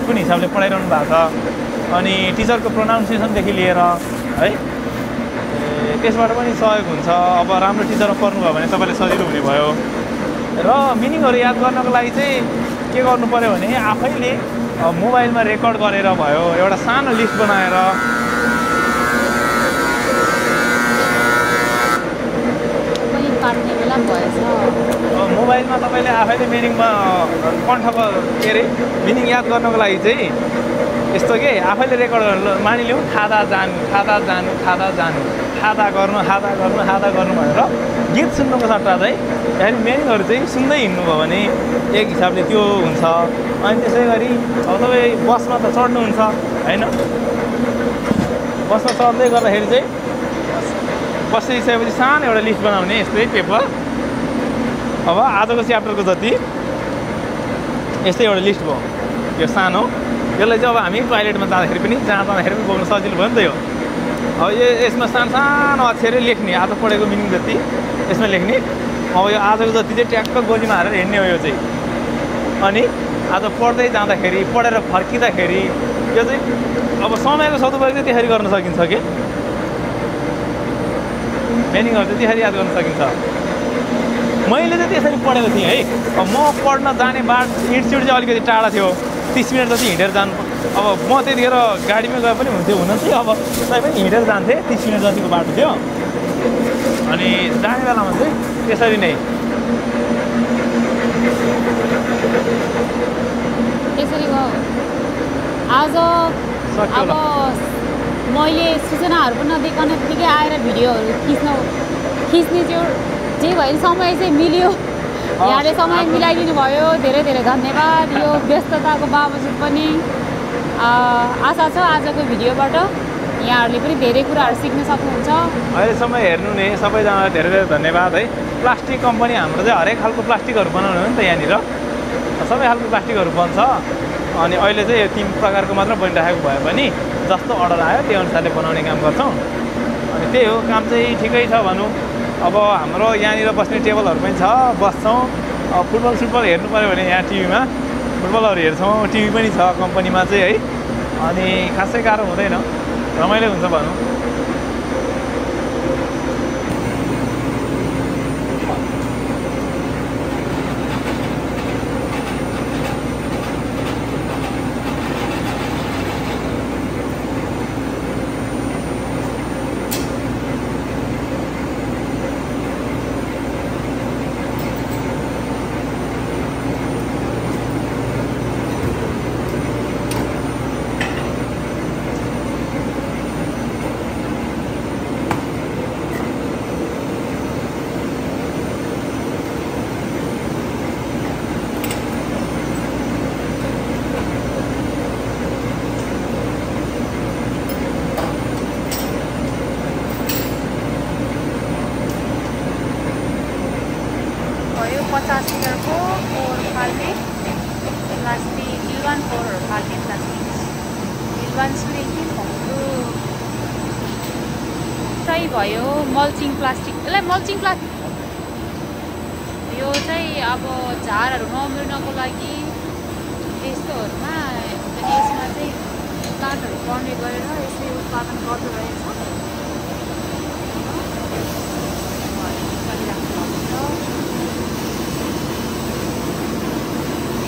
कुन हिसाबले पढाइरहनु भएको छ अनि टिचरको प्रोनाउन्सिएसनदेखि लिएर है त्यसबाट पनि सहयोग हुन्छ। अब राम्रो टिचरमा पढ्नुभयो भने तपाईँलाई सजिलो हुने भयो। र मिनिङहरू याद गर्नको लागि चाहिँ के गर्नु पऱ्यो भने आफैले मोबाइलमा रेकर्ड गरेर भयो एउटा सानो लिस्ट बनाएर मोबाइलमा तपाईँले आफैले मिनिङमा कण्ठको के अरे मिनिङ याद गर्नको लागि चाहिँ यस्तो के आफैले रेकर्ड गर्नु मानिलिउँ खादा जानु खादा जानु खादा जानु खादा गर्नु खादा गर्नु खादा गर्नु भनेर गीत सुन्नुको सट्टा चाहिँ त्यहाँदेखि मिनिङहरू चाहिँ सुन्दै हिँड्नुभयो भने एक हिसाबले त्यो हुन्छ। अनि त्यसै गरी अब तपाईँ बसमा त चढ्नुहुन्छ होइन। बसमा चढ्दै गर्दाखेरि चाहिँ बसिसकेपछि सानो एउटा लिस्ट बनाउने यस्तै पेपर। अब आजको च्याप्टरको जति यस्तै एउटा लिस्ट भयो यो सानो। यसलाई चाहिँ अब हामी टोइलेटमा जाँदाखेरि पनि जहाँ जाँदाखेरि पनि बोक्न सजिलो भयो नि त यो। अब यसमा सानो सानो अक्षरले लेख्ने आज पढेको मिनिङ जति यसमा लेख्ने। अब यो आजको जति चाहिँ ट्याक्क गोलीमा हालेर हिँड्ने हो यो चाहिँ। अनि आज पढ्दै जाँदाखेरि पढेर फर्किँदाखेरि यो चाहिँ अब समयको सदुपयोग चाहिँ त्यसरी गर्न सकिन्छ कि मिनिङहरू चाहिँ त्यसरी याद गर्न सकिन्छ मैले चाहिँ त्यसरी पढेको थिएँ है अब म पढ्न जाने बाटो इन्स्टिट्युट चाहिँ अलिकति टाढा थियो 30 मिनट जति हिँडेर जानु अब म त्यतिखेर गाडीमै गए पनि हुन्थ्यो हुन चाहिँ अब तै पनि हिँडेर जान्थेँ 30 मिनट जतिको बाटो थियो अनि जाने बेलामा चाहिँ त्यसरी नै त्यसरी हो आज सक्यो अब मैले सूचनाहरू पनि नदेखिकन बित्तिकै आएर भिडियोहरू खिच्ने जे भयो समय चाहिँ मिल्यो यहाँले समय मिलाइदिनु भयो धेरै धेरै धन्यवाद यो व्यस्तताको बावजुद पनि आशा छ आजको भिडियोबाट यहाँहरूले पनि धेरै कुराहरू सिक्न सक्नुहुन्छ अहिलेसम्म हेर्नु नै सबैजनालाई धेरै धेरै धन्यवाद है प्लास्टिक कम्पनी हाम्रो चाहिँ हरेक खालको प्लास्टिकहरू बनाउनु हो नि त यहाँनिर सबै खालको प्लास्टिकहरू बन्छ अनि अहिले चाहिँ यो 3 प्रकारको मात्र बनिरहेको भए पनि जस्तो अर्डर आयो त्यही अनुसारले बनाउने काम गर्छौँ अनि त्यही हो काम चाहिँ ठिकै छ भनौँ अब हाम्रो यहाँनिर बस्ने टेबलहरू पनि छ बस्छौँ फुटबल हेर्नु पऱ्यो भने यहाँ टिभीमा फुटबलहरू हेर्छौँ टिभी पनि छ कम्पनीमा चाहिँ है अनि खासै गाह्रो हुँदैन रमाइलो हुन्छ भनौँ भयो 50 लिटरको फोहोर फाल्ने प्लास्टिक इल्वान फोहोरहरू फाल्ने प्लास्टिक इल्वान सुरेकी फङ्गु चाहिँ भयो मल्चिङ प्लास्टिक यसलाई मल्चिङ प्लास्टिक यो चाहिँ अब झारहरू नउम्रिनको लागि यस्तोहरूमा यसमा चाहिँ प्लान्टहरू पर्ने गरेर यसले उत्पादन गर्दो रहेछ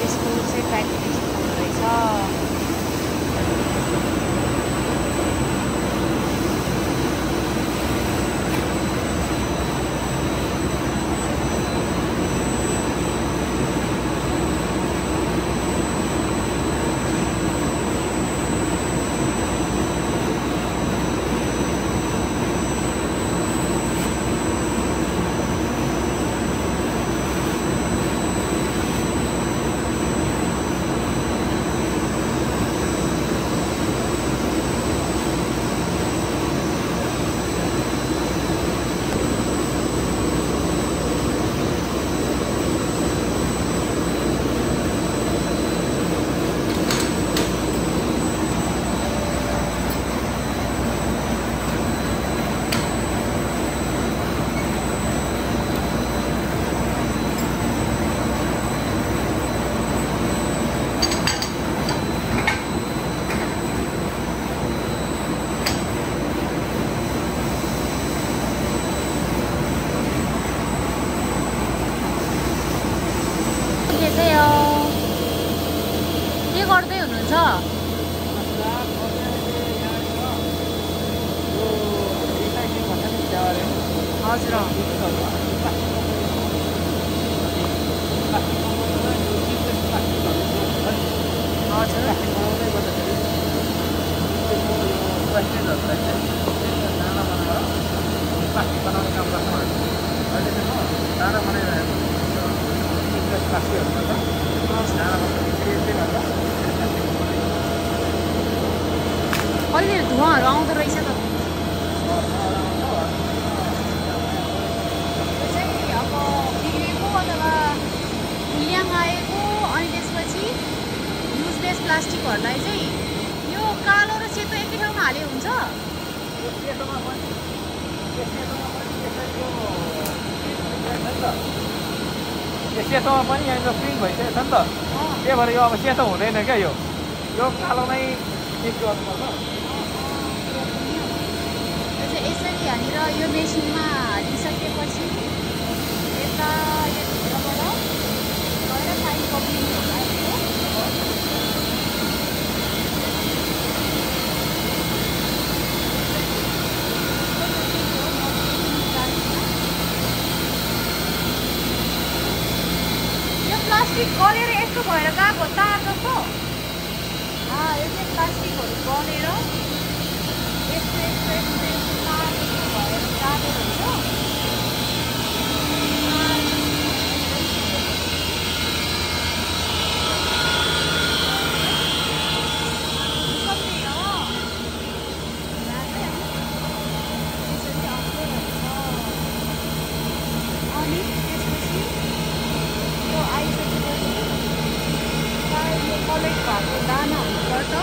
यसको चाहिँ प्याकेजिङ रहेछ के गर्दै हुनुहुन्छ हजुर कहिले धुवाहरू आउँदो रहेछ त त्यो चाहिँ अब बिग्रेको अथवा ल्याङ आएको अनि त्यसपछि युजलेस प्लास्टिकहरूलाई चाहिँ यो कालो र सेतो एकै ठाउँमा हाले हुन्छ सेतोमा पनि यहाँनिर प्रिन्ट भइसकेको छ नि त त्यही भएर यो अब सेतो हुँदैन क्या यो कालो नै मिक्स गर्नुपर्छ यसरी यहाँनिर यो मेसिनमा हालिसकेपछि यता यताबाट गएर पाइप पक्रिनु होला यसको। यो प्लास्टिक गलेर यस्तो भएर गएको तार जस्तो। यो चाहिँ प्लास्टिकहरू गलेर यस्तो यस्तो यस्तो यस्तो तार जस्तो भएर जाँदो रहेछ। कलेक्ट भएको दाना हुनुपर्छ।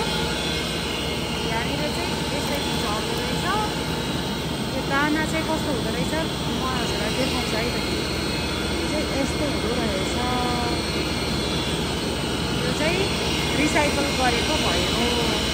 यहाँनिर चाहिँ यसरी झर्दो रहेछ। यो दाना चाहिँ कस्तो हुँदो रहेछ म हजुरलाई देखाउँछु है त। चाहिँ यस्तो हुँदो रहेछ। यो चाहिँ रिसाइकल गरेको भयो।